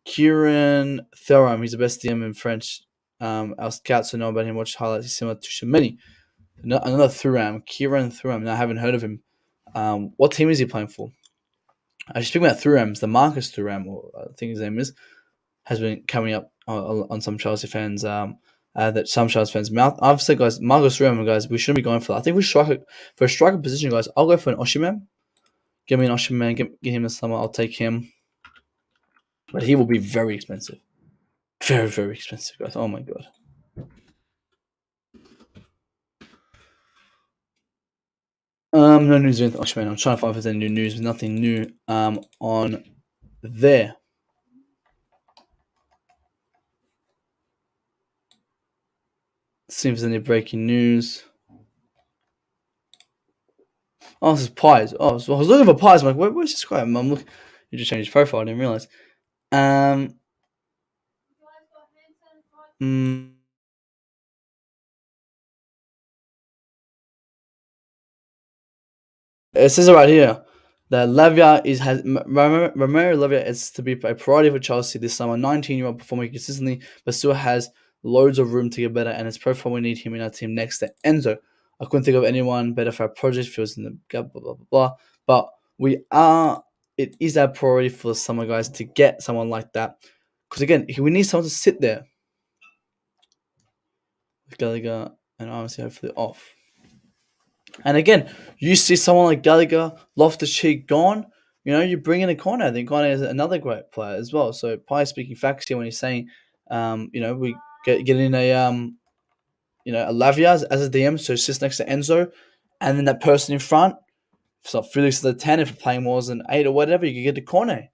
Kieran Thuram, he's the best DM in French. Our scouts who know about him watch highlights. He's similar to Shemini. Another Thuram, Kieran Thuram. Now, I haven't heard of him. What team is he playing for? I speaking about Thuram, the Marcus Thuram, or I think his name is, has been coming up on some Chelsea fans. That some Chelsea fans mouth. I've said, guys, Marcus Thuram, guys, we shouldn't be going for that. I think for a striker position, guys. I'll go for an Osimhen. Give me an Osimhen. Get him the summer. I'll take him. But he will be very expensive. Very, very expensive, guys. Oh my god. No news with Osimhen. I'm trying to find if there's any new news. There's nothing new on there. See if there's any breaking news. Oh, this is Pies. Oh, so I was looking for Pies. I'm like, where's this guy? I'm looking. You just changed his profile. I didn't realize. It says it right here that Romero Lavia is to be a priority for Chelsea this summer. 19-year-old performing consistently, but still has loads of room to get better. And his profile, we need him in our team next to Enzo. I couldn't think of anyone better for our project. Feels in the gap, blah blah blah blah. But it is our priority for the summer, guys, to get someone like that. Because again, we need someone to sit there. With Gallagher and obviously hopefully off. And again, you see someone like Gallagher, Loftus-Cheek gone, you bring in a Corner. I think Corner is another great player as well. So Pi speaking facts here when he's saying, we get in a Lavia as a DM, so sits next to Enzo, and then that person in front. So Felix is the 10, if you're playing more than 8 or whatever, you can get the Corner.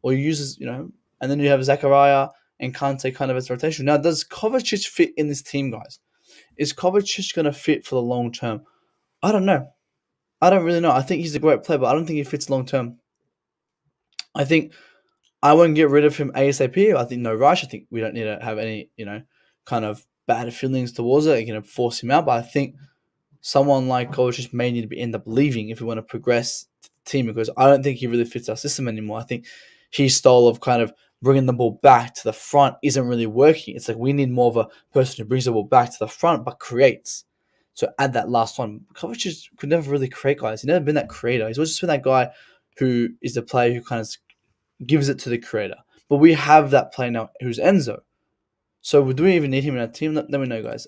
Or you use, and then you have Zakaria and Kante kind of as rotation. Now, does Kovacic fit in this team, guys? Is Kovacic going to fit for the long term? I don't know. I don't really know. I think he's a great player, but I don't think he fits long term. I think I won't get rid of him ASAP. I think no rush. I think we don't need to have any, kind of bad feelings towards it. Force him out. But I think someone like Kovacic may need to end up leaving if we want to progress the team, because I don't think he really fits our system anymore. I think his style of kind of bringing the ball back to the front isn't really working. It's like we need more of a person who brings the ball back to the front but creates. So add that last one. Kovacic could never really create, guys. He's never been that creator. He's always just been that guy who is the player who kind of gives it to the creator. But we have that player now who's Enzo. So do we even need him in our team? Let me know, guys.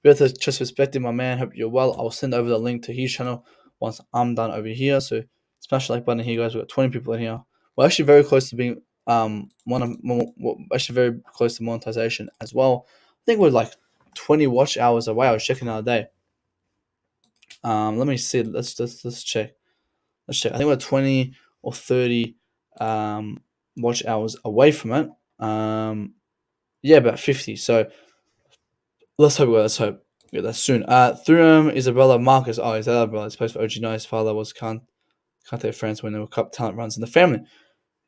With a just perspective, my man. Hope you're well. I'll send over the link to his channel once I'm done over here. So smash the like button here, guys. We've got 20 people in here. We're actually very close to being very close to monetization as well. I think we're like 20 watch hours away. I was checking the other day. Let me see. Let's check. Let's check. I think we're 20 or 30 watch hours away from it. About 50. So let's hope. Yeah, that's soon. Thuram, Isabella, Marcus. Oh, his other brother. He's supposed for OG Nice. Father was can't take France when there were cup talent runs in the family.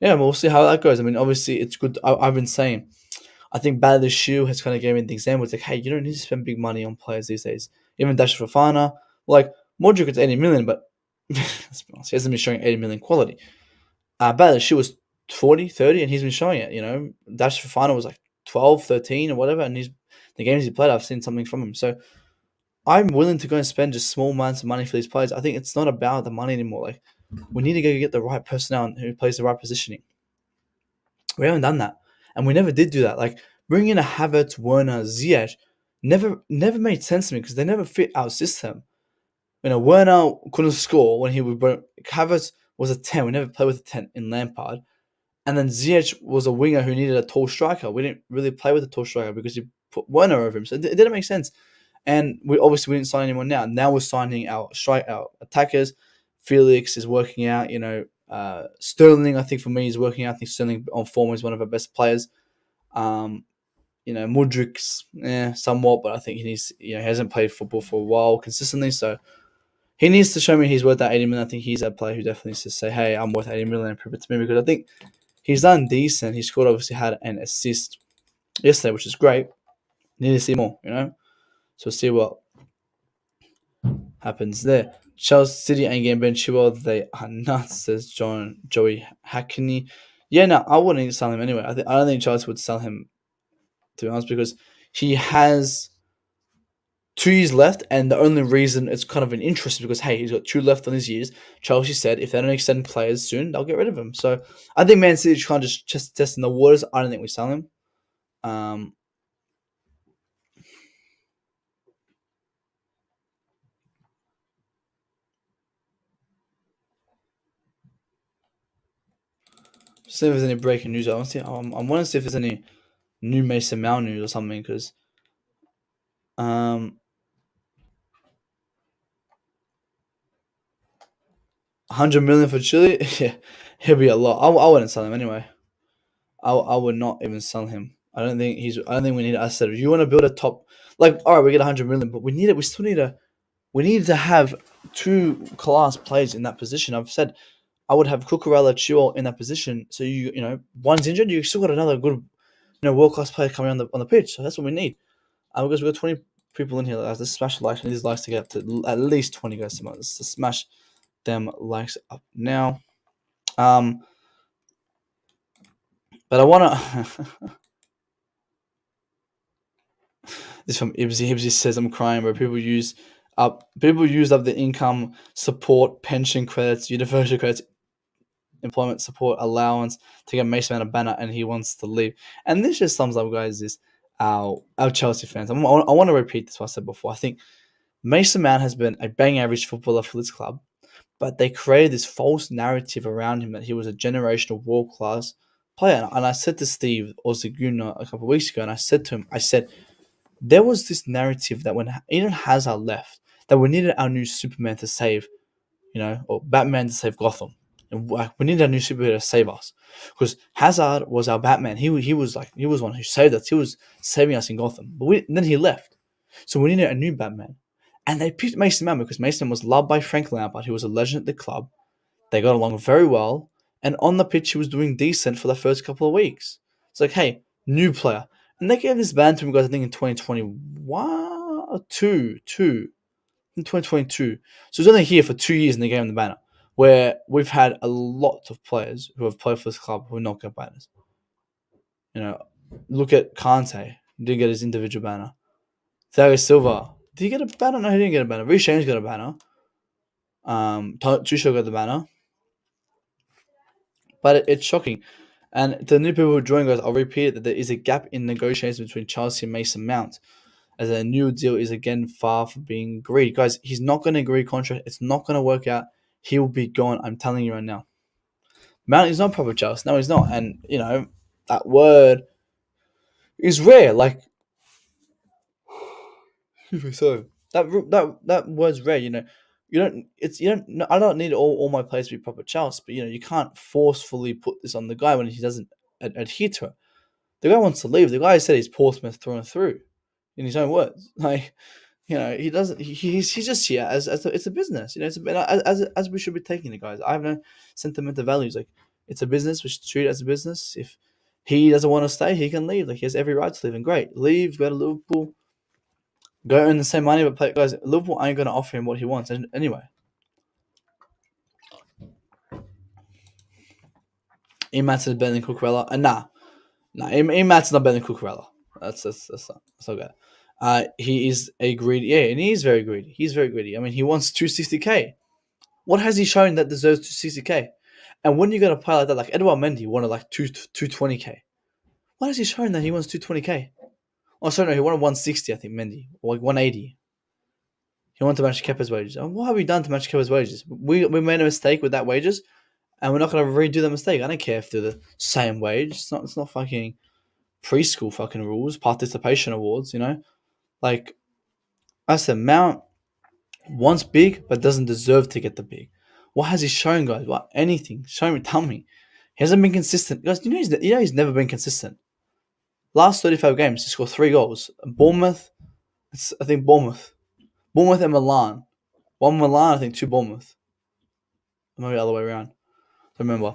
Yeah, but we'll see how that goes. I mean, obviously, it's good. I've been saying, I think Bradley Shield has kind of given me the example. It's like, hey, you don't need to spend big money on players these days. Even Dash Fofana, like Modric, it's 80 million, but he hasn't been showing 80 million quality. Bradley Shield was 40, 30, and he's been showing it. Dash Fofana was like 12, 13, or whatever, and the games he played, I've seen something from him. So I'm willing to go and spend just small amounts of money for these players. I think it's not about the money anymore. Like we need to go get the right personnel who plays the right positioning. We haven't done that, and we never did do that. Like bringing in a Havertz, Werner, Ziyech, never made sense to me because they never fit our system. Werner couldn't score when he would. Havertz was a 10. We never played with a 10 in Lampard. And then Ziyech was a winger who needed a tall striker. We didn't really play with a tall striker because you put Werner over him. So it didn't make sense. And we didn't sign anyone now. Now we're signing our attackers. Felix is working out. Sterling, I think for me, is working out. I think Sterling on form is one of our best players. Um, Mudrik's somewhat, but I think he hasn't played football for a while consistently. So he needs to show me he's worth that 80 million. I think he's that player who definitely needs to say, hey, I'm worth 80 million and prove it to me, because I think he's done decent. He scored, obviously had an assist yesterday, which is great. Need to see more, So we'll see what happens there. Chelsea City ain't getting Ben Chilwell. They are nuts, says Joey Hackney. Yeah, no, I wouldn't sell him anyway. I don't think Chelsea would sell him, to be honest, because he has 2 years left, and the only reason it's kind of an interest is because, hey, he's got 2 left on his years. Chelsea said if they don't extend players soon, they'll get rid of him. So I think Man City can't just testing the waters. I don't think we sell him. Um, See if there's any breaking news. I want to see. I want to see if there's any new Mason Mount news or something, because um, 100 million for Chile. Yeah, he'll be a lot. I wouldn't sell him anyway. I would not even sell him. I don't think he's. I don't think we need. I said, if you want to build a top, like, all right, we get 100 million, but we need it. We still need a. We need to have two class players in that position. I've said I would have Cucurella, Chilwell in that position. So one's injured, you still got another good, world class player coming on the pitch. So that's what we need. Because we've got 20 people in here. Let's smash the likes. I need these likes to get up to at least 20 guys. Let's smash them likes up now. But I wanna. This from Ibsy. Ibsy says I'm crying, where people use up the income support, pension credits, university credits, employment support allowance to get Mason Mount a banner, and he wants to leave. And this just sums up, guys, this our Chelsea fans. I want to repeat this, what I said before. I think Mason Mount has been a bang average footballer for this club, but they created this false narrative around him that he was a generational world class player. And I said to Steve Ozaguna a couple of weeks ago, and I said to him, there was this narrative that when Eden Hazard left, that we needed our new Superman to save, or Batman to save Gotham. And we needed a new superhero to save us, because Hazard was our Batman. He was one who saved us. He was saving us in Gotham. But then he left, so we needed a new Batman. And they picked Mason Mount because Mason was loved by Frank Lampard. He was a legend at the club. They got along very well, and on the pitch he was doing decent for the first couple of weeks. It's like, hey, new player, and they gave this ban to him, guys. I think in 2021 or two in 2022. So he's only here for 2 years, and they gave him the banner. Where we've had a lot of players who have played for this club who not get banners. Look at Kante. Didn't get his individual banner. Thiago Silva. Did he get a banner? No, he didn't get a banner. Reece James got a banner. Tuchel got the banner. But it's shocking. And the new people who join us, I'll repeat it, that there is a gap in negotiations between Chelsea and Mason Mount, as a new deal is again far from being agreed. Guys, he's not going to agree contract. It's not going to work out. He will be gone. I'm telling you right now. Mount is not proper Chelsea. No, he's not. And, that word is rare. Like, so that word's rare. I don't need all my players to be proper Chelsea, but you can't forcefully put this on the guy when he doesn't adhere to it. The guy wants to leave. The guy said he's Portsmouth through and through, in his own words. Like, he doesn't. He's just here it's a business. As we should be taking it, guys. I have no sentimental values. Like, it's a business. We should treat it as a business. If he doesn't want to stay, he can leave. Like, he has every right to leave. And great, leave. Go to Liverpool. Go earn the same money, but play, guys. Liverpool ain't gonna offer him what he wants anyway. Imats is better than Cucurella. Nah. Imats not better than Cucurella. That's not good. He is a greedy, yeah, and he is very greedy. He's very greedy. I mean, he wants 260k. What has he shown that deserves 260k? And when you got a player like that, like Edouard Mendy wanted like 220k. What has he shown that he wants 220k? Oh, sorry, no, he wanted 160, I think, Mendy, or like 180. He wanted to match Kepa's wages. And what have we done to match Kepa's wages? We made a mistake with that wages, and we're not going to redo the mistake. I don't care if they're the same wage. It's not fucking preschool fucking rules, participation awards, you know? Like, I said, Mount wants big, but doesn't deserve to get the big. What has he shown, guys? What? Anything. Show me, tell me. He hasn't been consistent. Guys, he's never been consistent. Last 35 games, he scored 3 goals. Bournemouth, I think Bournemouth. Bournemouth and Milan. One Milan, I think two Bournemouth. Maybe the other way around. Remember.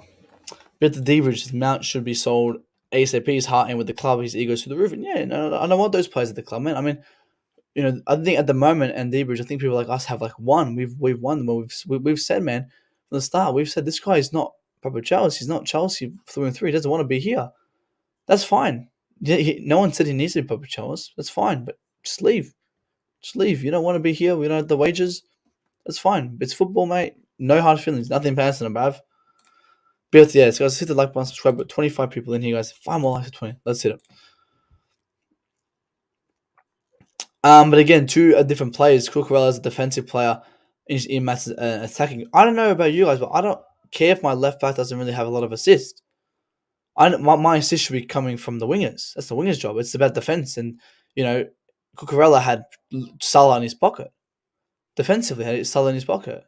But the Deverage, Mount should be sold ASAP. His heart in with the club, his ego's through the roof. And yeah, no, I don't want those players at the club, man. I mean, I think at the moment, and Deverage, I think people like us have like won. We've won. We've said, man, from the start, we've said this guy is not proper Chelsea. He's not Chelsea through and through. He doesn't want to be here. That's fine. No one said he needs to be proper Chelsea. That's fine, but just leave. Just leave. You don't want to be here. We don't have the wages. That's fine. It's football, mate. No hard feelings. Nothing personal, bruv. But yeah, so guys, hit the like button, subscribe. But 25 people in here, guys. 5 more likes to 20. Let's hit it. But again, two different players. Cucurella is a defensive player. Ian Matt's attacking. I don't know about you guys, but I don't care if my left back doesn't really have a lot of assists. My assist should be coming from the wingers. That's the wingers' job. It's about defense, and Cucurella had Salah in his pocket. Defensively, had Salah in his pocket.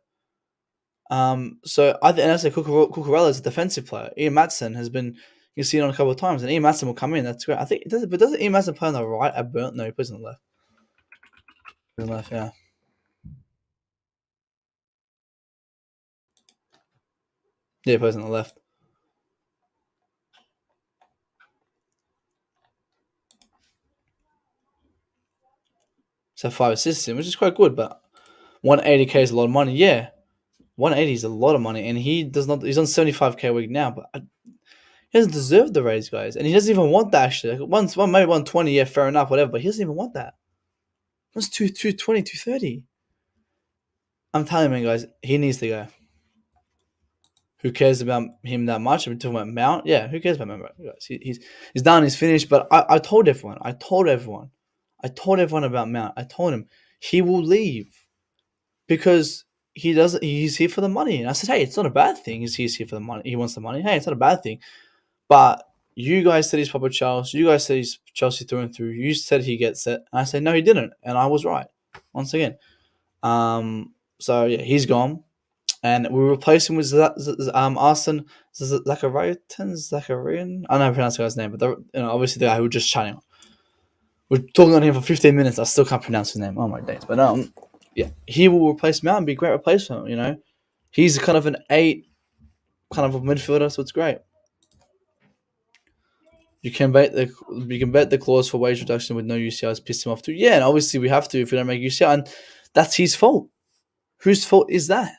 So I say Cucurella is a defensive player. Ian Matson has been, you see it on a couple of times, and Ian Matson will come in. That's great. I think doesn't Ian Matson play on the right at Burnt? No, he plays on the left. On the left, yeah. Yeah, he plays on the left. So 5 assists, which is quite good, but 180k is a lot of money. Yeah, 180 is a lot of money, and he does not. He's on 75k a week now, but he doesn't deserve the raise, guys, and he doesn't even want that. Actually, like maybe 120, yeah, fair enough, whatever. But he doesn't even want that. What's 220, 230? I'm telling you, guys, he needs to go. Who cares about him that much? Are we talking about Mount? Yeah, who cares about Mount, guys? He's done. He's finished. But I told everyone. I told everyone about Mount. I told him he will leave because he doesn't. He's here for the money. And I said, hey, it's not a bad thing. He's here for the money. He wants the money. Hey, it's not a bad thing. But you guys said he's proper Chelsea. You guys said he's Chelsea through and through. You said he gets it. And I said, no, he didn't. And I was right. Once again. So, yeah, he's gone. And we replaced him with Arsene Zakarian. I don't know how to pronounce the guy's name. But obviously the guy who was just chatting. We're talking on him for 15 minutes. I still can't pronounce his name. Oh, my days. But, yeah, he will replace Mount and be a great replacement, He's kind of an 8 kind of a midfielder, so it's great. You can bet the clause for wage reduction with no UCLs pissed him off too. Yeah, and obviously we have to if we don't make UCL, and that's his fault. Whose fault is that?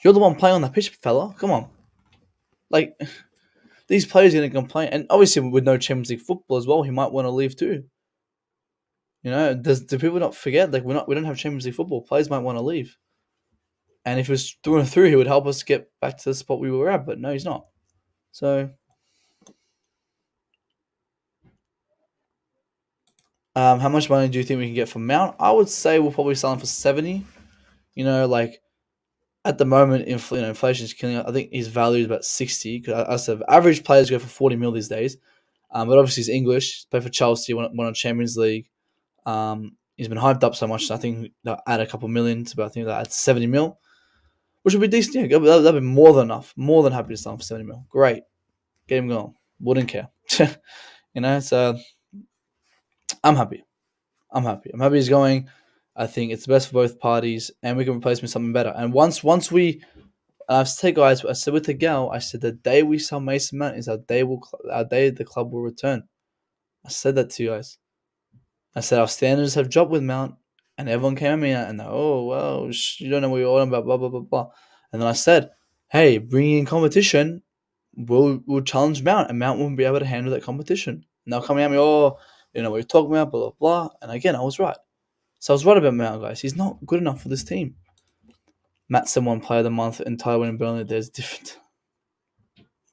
You're the one playing on that pitch, fella. Come on. Like, these players are going to complain, and obviously with no Champions League football as well, he might want to leave too. Do people not forget? Like, we don't have Champions League football. Players might want to leave, and if it was through and through, he would help us get back to the spot we were at. But no, he's not. So. How much money do you think we can get from Mount? I would say we'll probably sell him for 70. Like at the moment, inflation is killing. I think his value is about 60. Because I said average players go for 40 mil these days. But obviously he's English. Played for Chelsea. Won a Champions League. He's been hyped up so much. So I think they'll add a couple million to. I think they'll add 70 mil, which would be decent. Yeah, that'd be more than enough. More than happy to sell him for 70 mil. Great, get him going. Wouldn't care. So I'm happy. I'm happy he's going. I think it's the best for both parties, and we can replace him with something better. And once we, I've said, guys, I said with the gal, I said the day we sell Mason Mount is our day the club will return. I said that to you guys. I said our standards have dropped with Mount, and everyone came at me and you don't know what you're on about, blah blah blah blah. And then I said, hey, bringing in competition will challenge Mount, and Mount won't be able to handle that competition. And they're coming at me, You know what you're talking about, blah, blah, blah. And again, I was right. So I was right about Mount, guys. He's not good enough for this team. Mattson won Player of the Month and Tyler and Burnley. There's different.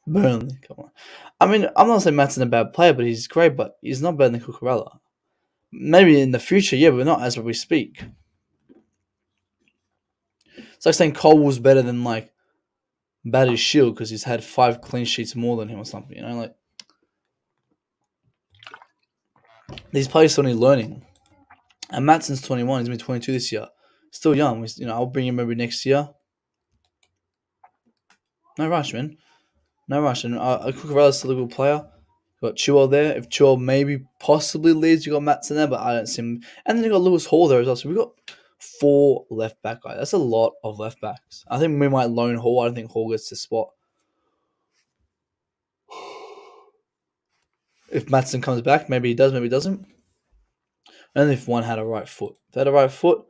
Burnley, come on. I mean, I'm not saying Mattson's a bad player, but he's great, but he's not better than Cucurella. Maybe in the future, yeah, but not as we speak. It's like saying Cole was better than like Barry Shield because he's had 5 clean sheets more than him or something. You know, like these players still need learning. And Mattson's 21. He's been 22 this year. Still young. You know, I'll bring him maybe next year. No rush, man. No rush. And Cucurella's still a good player. You got Chilwell there. If Chilwell maybe possibly leaves, you got Mattson there, but I don't see him. And then you got Lewis Hall there as well. So we got 4 left back guys. That's a lot of left backs. I think we might loan Hall. I don't think Hall gets the spot. If Mattson comes back, maybe he does, maybe he doesn't. And if one had a right foot. If they had a right foot,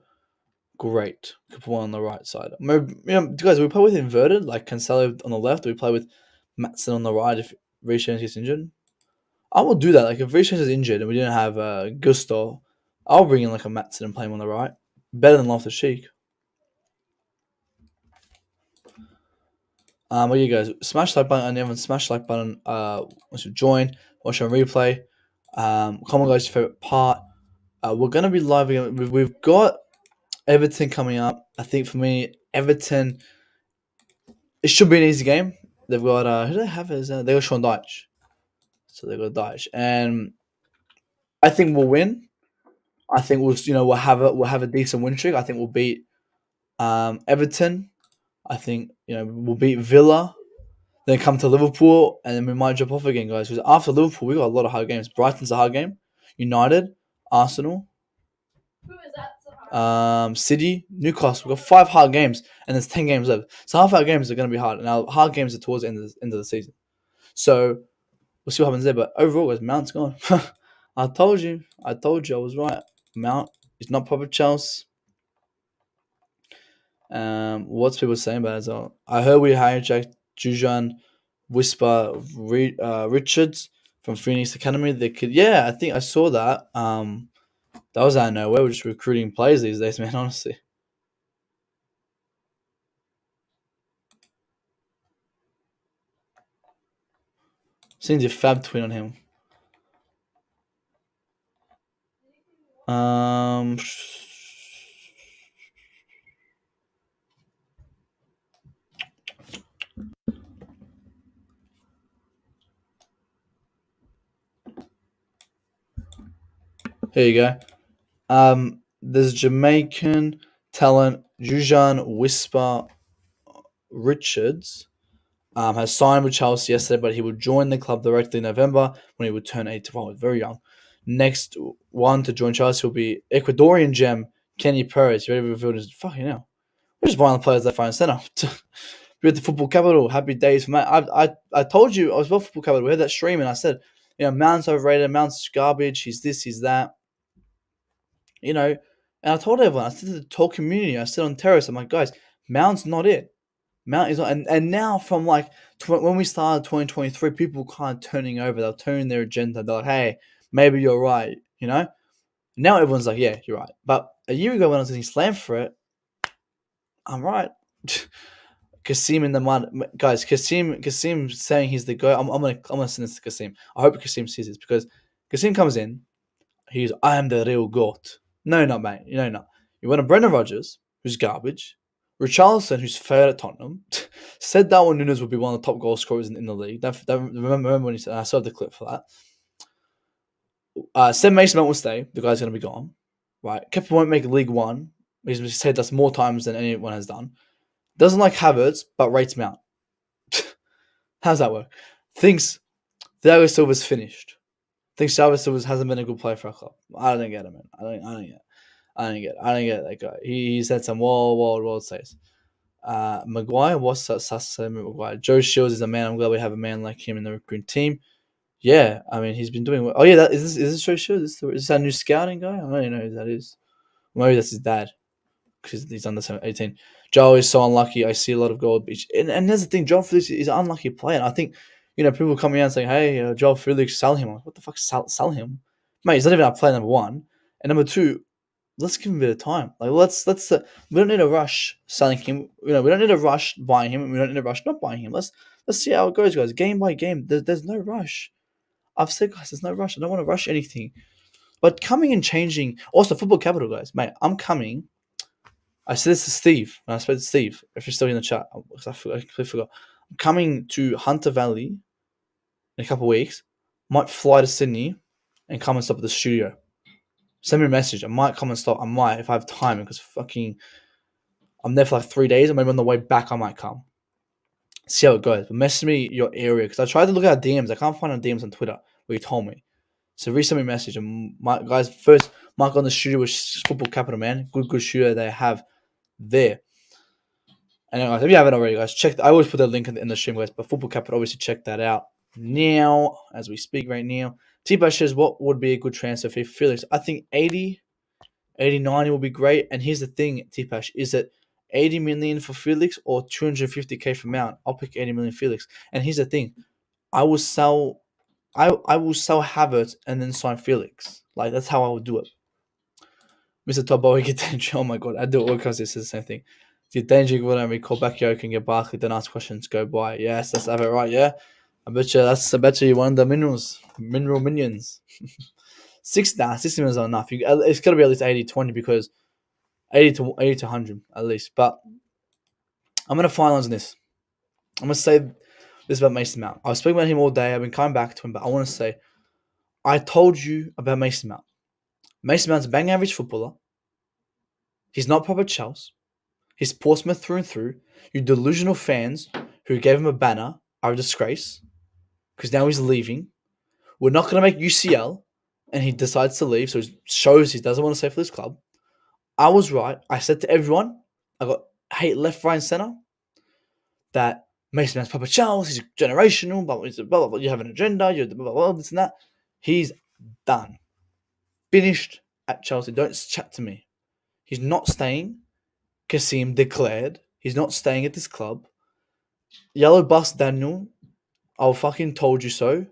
great. Could put one on the right side. Maybe, you know, guys, we play with inverted, like Cancelo on the left, or we play with Mattson on the right if Reece James gets injured. I will do that. Like if Reece James is injured and we didn't have Gusto, I'll bring in like a Mattson and play him on the right. Better than Loftus Cheek. What you guys smash like button and everyone smash like button. Once you join, watch on replay. Comment guys your favorite part. We're gonna be live again. We've got Everton coming up. I think for me, Everton. It should be an easy game. They've got who do they have? They got Sean Dyche. So they got Dyche, and I think we'll win. I think we'll have a decent win streak. I think we'll beat Everton. I think we'll beat Villa. Then come to Liverpool, and then we might drop off again, guys. Because after Liverpool, we got a lot of hard games. Brighton's a hard game. United, Arsenal, City, Newcastle. We've got 5 hard games, and there's 10 games left. So half our games are going to be hard. Now, hard games are towards the end of the season. So we'll see what happens there. But overall, guys, Mount's gone. I told you. I was right. Mount is not proper Chelsea. What's people saying about it as well? I heard we hijacked Jujan Whisper Richards from Phoenix Academy. They could, yeah, I think I saw that. That was out of nowhere. We're just recruiting players these days, man. Honestly. Seems your fab tweet on him. Here you go. There's Jamaican talent Jujan Whisper Richards. Has signed with Chelsea yesterday, but he will join the club directly in November when he would turn 81. Very young. Next one to join Chelsea will be Ecuadorian gem Kenny Perez. Ready to reveal his fucking hell. We're just buying the players left, right, and centre. We're at the football capital. Happy days for Mount. I told you I was well football capital. We had that stream and I said, Mount's overrated. Mount's garbage. He's this. He's that. And I told everyone. I said to the whole community. I said on terrace. I'm like, guys, Mount's not it. Mount is not, and now from like when we started 2023, people kind of turning over. They're turning their agenda. They're like, hey, maybe you're right. Now everyone's like, yeah, you're right. But a year ago when I was getting slammed for it, I'm right. Kasim in the mud, guys. Kasim saying he's the guy. I'm gonna send this to Kasim. I hope Kasim sees this because Kasim comes in. I am the real goat. No, not mate. Not. You want a Brendan Rodgers, who's garbage. Richarlison, who's fair at Tottenham, said Darwin Núñez would be one of the top goal scorers in the league. Remember when he said, I saw the clip for that. Said Mason Mount will stay. The guy's going to be gone. Right. Kepa won't make League One. He's said that's more times than anyone has done. Doesn't like Havertz, but rates Mount. How's that work? Thinks Thiago Silva's finished. Thinks Thiago Silva hasn't been a good player for our club. I don't get it, man. I don't get that guy. He said some wild says. Maguire, what's that? Maguire. Joe Shields is a man. I'm glad we have a man like him in the recruiting team. Yeah, I mean he's been doing well. Oh yeah, is this Joe Shields? Is this our new scouting guy? I don't even know who that is. Maybe that's his dad because he's under 18. Joe is so unlucky. I see a lot of gold beach, and there's the thing. Joe Felix is an unlucky player. And I think people coming out and saying, "Hey, Joe Felix, sell him." Like, what the fuck, sell him? Mate, he's not even our player number one. And number two, let's give him a bit of time. Like let's we don't need to rush selling him. We don't need to rush buying him, and we don't need to rush not buying him. Let's see how it goes, guys. Game by game. There's no rush. I've said, guys, there's no rush. I don't want to rush anything. But coming and changing, also football capital, guys, mate. I'm coming. I said this to Steve. When I spoke to Steve, if you're still in the chat, because I completely forgot. I'm coming to Hunter Valley in a couple of weeks. Might fly to Sydney and come and stop at the studio. Send me a message. I might come and stop. I might if I have time because I'm there for like 3 days. And maybe on the way back I might come. See how it goes. But message me your area because I tried to look at DMs. I can't find our DMs on Twitter where you told me. So resend me a message. And my guys, first mark on the studio with Football Capital, man. Good studio they have there. And guys, if you haven't already, guys, check. I always put the link in the stream, guys. But Football Capital, obviously, check that out now as we speak right now. T-Bash says, what would be a good transfer for Felix? I think 80, 90 will be great. And here's the thing, T-Bash, is that 80 million for Felix or 250k for Mount? I'll pick 80 million Felix. And here's the thing, I will sell Havertz and then sign Felix. Like that's how I would do it. Mr. Tobo, get danger. Oh my god, I do it all because this is the same thing. Get danger, when we call back Yoke and get Barkley, then ask questions, go by. Yes, that's have it right, yeah. I bet you one of the mineral minions. 60 million is not enough. It's gotta be at least 80-20 because 80 to 100 at least. But I'm gonna finalize on this. I'm gonna say this about Mason Mount. I was speaking about him all day. I've been coming back to him, but I want to say I told you about Mason Mount. Mason Mount's a bang average footballer. He's not proper Chelsea. He's Portsmouth through and through. You delusional fans who gave him a banner are a disgrace because now he's leaving. We're not going to make UCL and he decides to leave, so it shows he doesn't want to stay for this club. I was right. I said to everyone, I got hate left, right, and centre that Mason Mount's proper Chelsea, he's generational, blah, blah, blah, you have an agenda, you're blah, blah, blah, this and that. He's done. Finished at Chelsea. Don't chat to me. He's not staying. Kasim declared he's not staying at this club. Yellow Bus Daniel, I fucking told you so.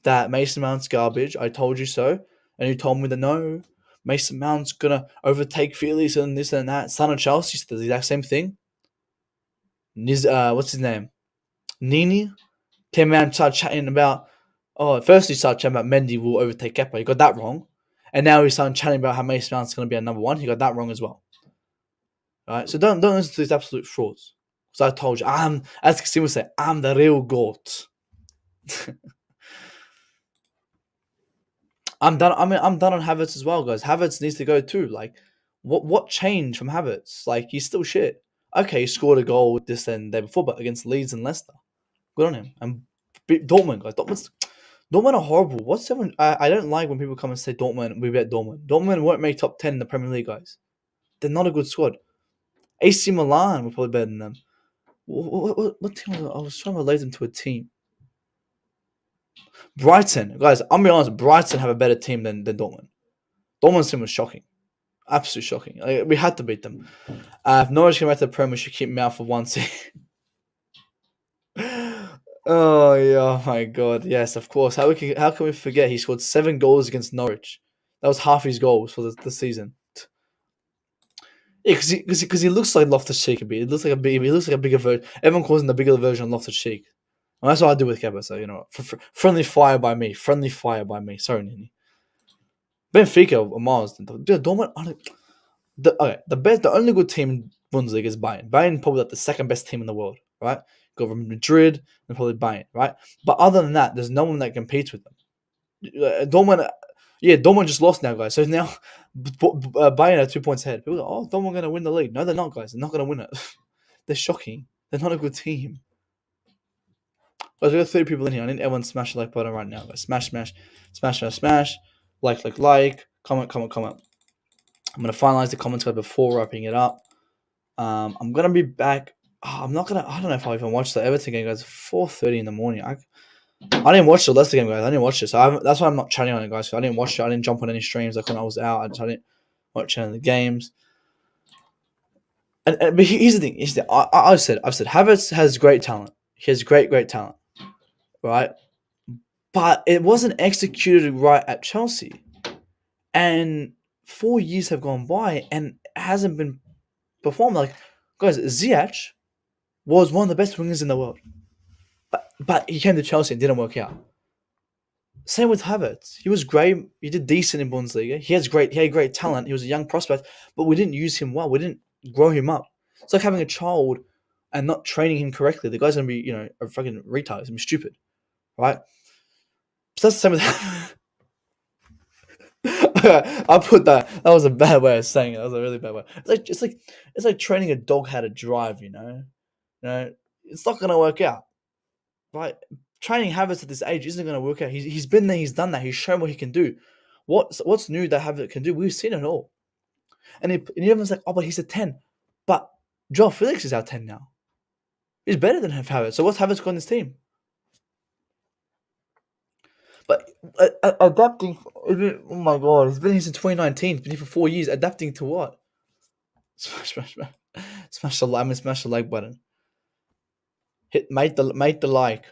That Mason Mount's garbage. I told you so. And you told me that no, Mason Mount's gonna overtake Felix and this and that. Son of Chelsea said the exact same thing. What's his name? Nini came out and started chatting about. First he started chatting about Mendy will overtake Kepa. He got that wrong. And now he's starting chatting about how Mason Mount's going to be a number one. He got that wrong as well. All right, so don't listen to these absolute frauds. Because I told you, as Kasim would say, I'm the real GOAT. I'm done. I mean, I'm done on Havertz as well, guys. Havertz needs to go too. Like, what changed from Havertz? Like, he's still shit. Okay, he scored a goal with this and day before, but against Leeds and Leicester. Good on him. And Dortmund, guys. Dortmund are horrible. What's everyone? I don't like when people come and say Dortmund. We bet Dortmund. Dortmund won't make top 10 in the Premier League, guys. They're not a good squad. AC Milan were probably better than them. What team was I was trying to relate them to a team. Brighton, guys. I'm be honest. Brighton have a better team than Dortmund. Dortmund's team was shocking, absolutely shocking. Like, we had to beat them. If Norwich came back to the Premier, we should keep them out for one season. Oh yeah, my god, yes, of course. How can we forget? He scored 7 goals against Norwich. That was half his goals for the season. Yeah, because he looks like Loftus-Cheek a bit. He looks like a bigger version. Everyone calls him the bigger version of Loftus-Cheek. And that's what I do with Kepa. So friendly fire by me. Friendly fire by me. Sorry, Nini. Benfica are miles. Dortmund. The only good team in Bundesliga is Bayern. Bayern probably like the second best team in the world, right? Go from Madrid and probably Bayern, right? But other than that, there's no one that competes with them. Dortmund just lost now, guys. So now Bayern are 2 points ahead. People are like, Dortmund going to win the league. No, they're not, guys. They're not going to win it. They're shocking. They're not a good team. Guys, we got 30 people in here. I need everyone to smash the like button right now, guys. Smash. Like. Comment. I'm going to finalize the comments, guys, before wrapping it up. I'm going to be back. I don't know if I'll even watch the Everton game, guys. 4:30 in the morning. I didn't watch the Leicester game, guys. I didn't watch it. So that's why I'm not chatting on it, guys. So I didn't watch it. I didn't jump on any streams like when I was out. I didn't watch any of the games. But here's the thing. I've said Havertz has great talent. He has great talent, right? But it wasn't executed right at Chelsea. And 4 years have gone by and it hasn't been performed. Like, guys, Ziyech was one of the best wingers in the world. But he came to Chelsea and didn't work out. Same with Havertz. He was great. He did decent in Bundesliga. He had great talent. He was a young prospect, but we didn't use him well. We didn't grow him up. It's like having a child and not training him correctly. The guy's gonna be, a fucking retard. He's gonna be stupid, right? So that's the same with. I put that. That was a bad way of saying it. That was a really bad way. It's like training a dog how to drive. It's not gonna work out, right? Training Havertz at this age isn't gonna work out. He's been there. He's done that. He's shown what he can do. What's new that Havertz can do? We've seen it all. And everyone's like, oh, but he's a 10. But Joe Felix is our 10 now. He's better than Havertz. So what's Havertz got in this team? But adapting, oh my god, he's been here since 2019. He's been here for 4 years. Adapting to what? Smash the like button. Make the like.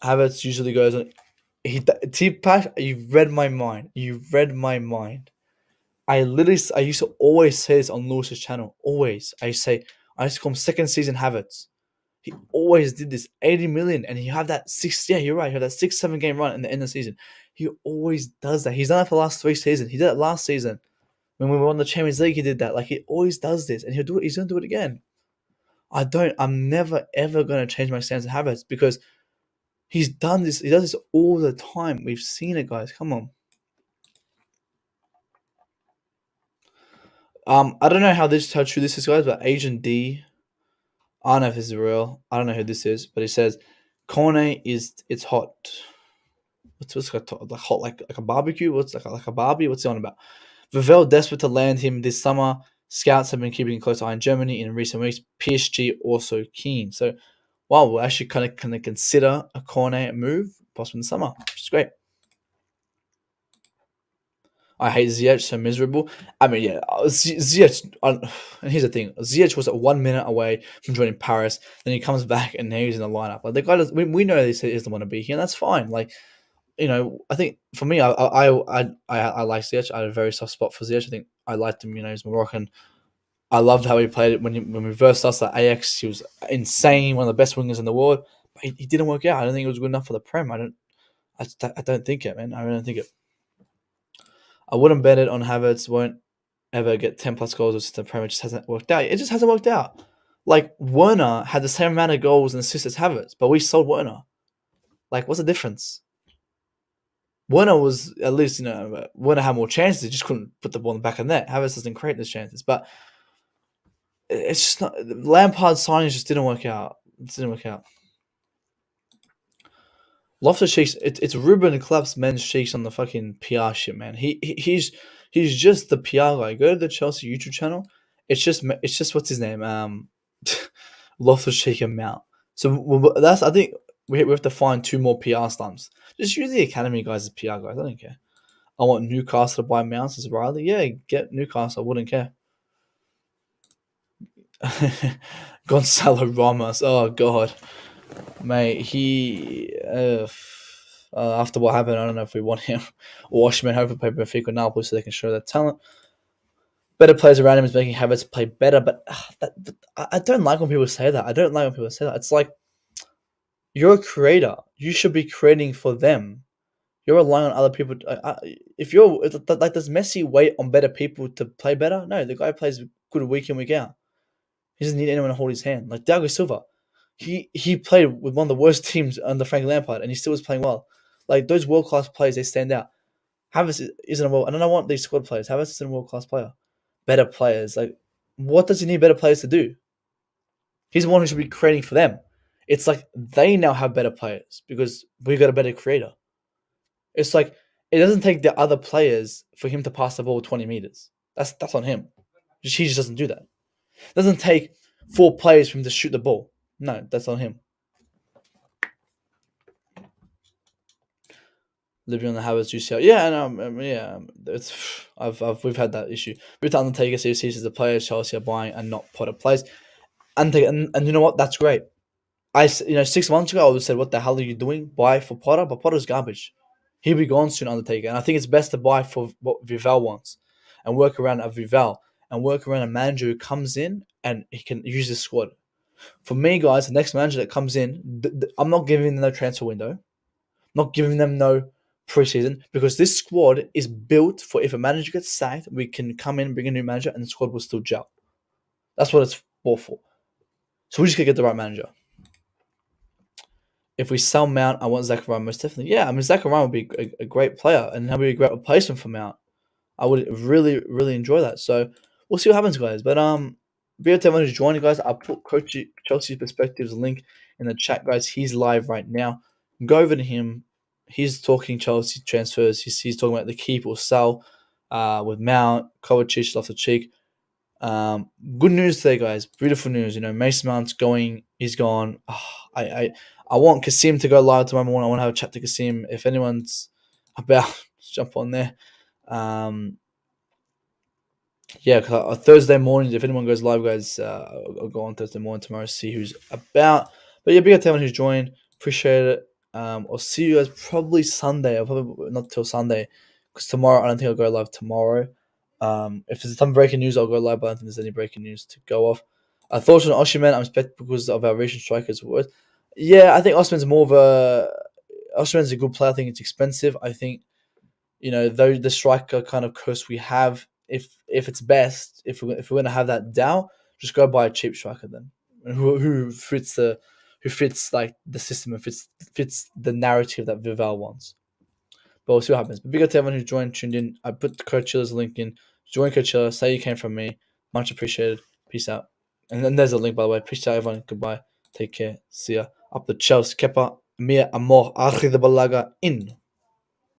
Havertz usually goes on. You've read my mind. I used to always say this on Lewis's channel. Always. I used to call him second season Havertz. He always did this 80 million, and he had that you're right. He had that 6-7 game run in the end of the season. He always does that. He's done it for the last 3 seasons. He did it last season. When we won the Champions League, he did that. Like, he always does this, and he'll do it. He's gonna do it again. I'm never ever gonna change my stance on Havertz because he's done this. He does this all the time. We've seen it, guys. Come on. I don't know how true this is, guys, but Agent D, I don't know if this is real. I don't know who this is, but he says, Cornet it's hot. What's like hot like a barbecue? What's like a Barbie? What's he on about? Vivell desperate to land him this summer. Scouts have been keeping a close eye on Germany in recent weeks. PSG also keen. So, wow, we'll actually kind of consider a Cornet move possibly in the summer, which is great. I hate Ziyech so miserable. I mean, yeah, Ziyech. And here's the thing: Ziyech was 1 minute away from joining Paris. Then he comes back, and now he's in the lineup. Like, the guy does. We know he doesn't want to be here, and that's fine. Like, I think for me, I like Ziyech. I had a very soft spot for Ziyech. I think I liked him. He's Moroccan. I loved how he played it when we versed us at Ajax. He was insane, one of the best wingers in the world. But he didn't work out. I don't think it was good enough for the Prem. I don't think it, man. I really don't think it. I wouldn't bet it on Havertz. Won't ever get 10 plus goals with the Prem. It just hasn't worked out. It just hasn't worked out. Like, Werner had the same amount of goals and assists as Havertz, but we sold Werner. Like, what's the difference? Werner was, at least, Werner had more chances. He just couldn't put the ball in the back of the net. Havertz doesn't create those chances. But it's just not. Lampard's signings just didn't work out. It didn't work out. Loftus-Cheek, it's Ruben Klapp's men's cheeks on the fucking PR shit, man. He's just the PR guy. Go to the Chelsea YouTube channel. It's just what's his name? Loftus-Cheek and Mount. So I think we have to find 2 more PR stumps. Just use the academy guys as PR guys. I don't care. I want Newcastle to buy Mounts as Riley. Yeah, get Newcastle. I wouldn't care. Gonzalo Ramos. Oh god, mate. He after what happened, I don't know if we want him or Washington. Hopefully, play Benfica Napoli so they can show their talent. Better players around him is making Havertz play better, but I don't like when people say that. It's like, you're a creator. You should be creating for them. You're relying on other people. If you're like, does Messi wait on better people to play better? No, the guy plays good week in, week out. He doesn't need anyone to hold his hand. Like Thiago Silva, he played with one of the worst teams under Frank Lampard, and he still was playing well. Like, those world class players, they stand out. Havertz isn't a world. I don't want these squad players. Havertz isn't a world class player. Better players. Like, what does he need better players to do? He's the one who should be creating for them. It's like they now have better players because we got a better creator. It's like, it doesn't take the other players for him to pass the ball 20 meters. That's on him. He just doesn't do that. It doesn't take 4 players for him to shoot the ball. No, that's on him. Living on the Havertz UCL. Yeah, we've had that issue. With Undertaker sees the players Chelsea are buying and not Potter plays. And you know what? That's great. 6 months ago I would have said, what the hell are you doing? Buy for Potter, but Potter's garbage. He'll be gone soon, Undertaker. And I think it's best to buy for what Vival wants and work around a Vival and work around a manager who comes in and he can use his squad. For me, guys, the next manager that comes in, I'm not giving them no transfer window, not giving them no preseason because this squad is built for if a manager gets sacked, we can come in, bring a new manager, and the squad will still gel. That's what it's for. So we just gotta get the right manager. If we sell Mount, I want Zachariah most definitely. Yeah, I mean Zachariah would be a great player and he'll be a great replacement for Mount. I would really, really enjoy that. So we'll see what happens, guys. But be able to everyone who's joining, guys. I'll put Coach Chelsea's Perspectives link in the chat, guys. He's live right now. Go over to him. He's talking Chelsea transfers. He's talking about the keep or sell with Mount, Kovacic off the cheek. Good news today, guys. Beautiful news. You know, Mason Mount's going. He's gone. Oh, I want Kasim to go live tomorrow morning. I want to have a chat to Kasim. If anyone's about, jump on there. Yeah, cause Thursday morning, if anyone goes live, guys, I'll go on Thursday morning tomorrow to see who's about. But yeah, big up to everyone who's joined. Appreciate it. I'll see you guys probably Sunday. I'll probably not till Sunday because tomorrow I don't think I'll go live tomorrow. If there's some breaking news, I'll go live, but I don't think there's any breaking news to go off. Thoughts on Oshiman, I'm expecting because of our recent strikers' worth. Yeah, I think Osman's more of a. Osman's a good player. I think it's expensive. I think though the striker kind of curse we have, if it's best, if we're gonna have that doubt, just go buy a cheap striker then, who fits like the system and fits the narrative that Vival wants. But we'll see what happens. But big up to everyone who tuned in. I put Coachilla's link in. Join Coachella. Say you came from me. Much appreciated. Peace out. And then there's a link by the way. Peace out everyone. Goodbye. Take care. See ya. Up the Chelsea. Kepa. Mia Amor. Akhir the Balaga in.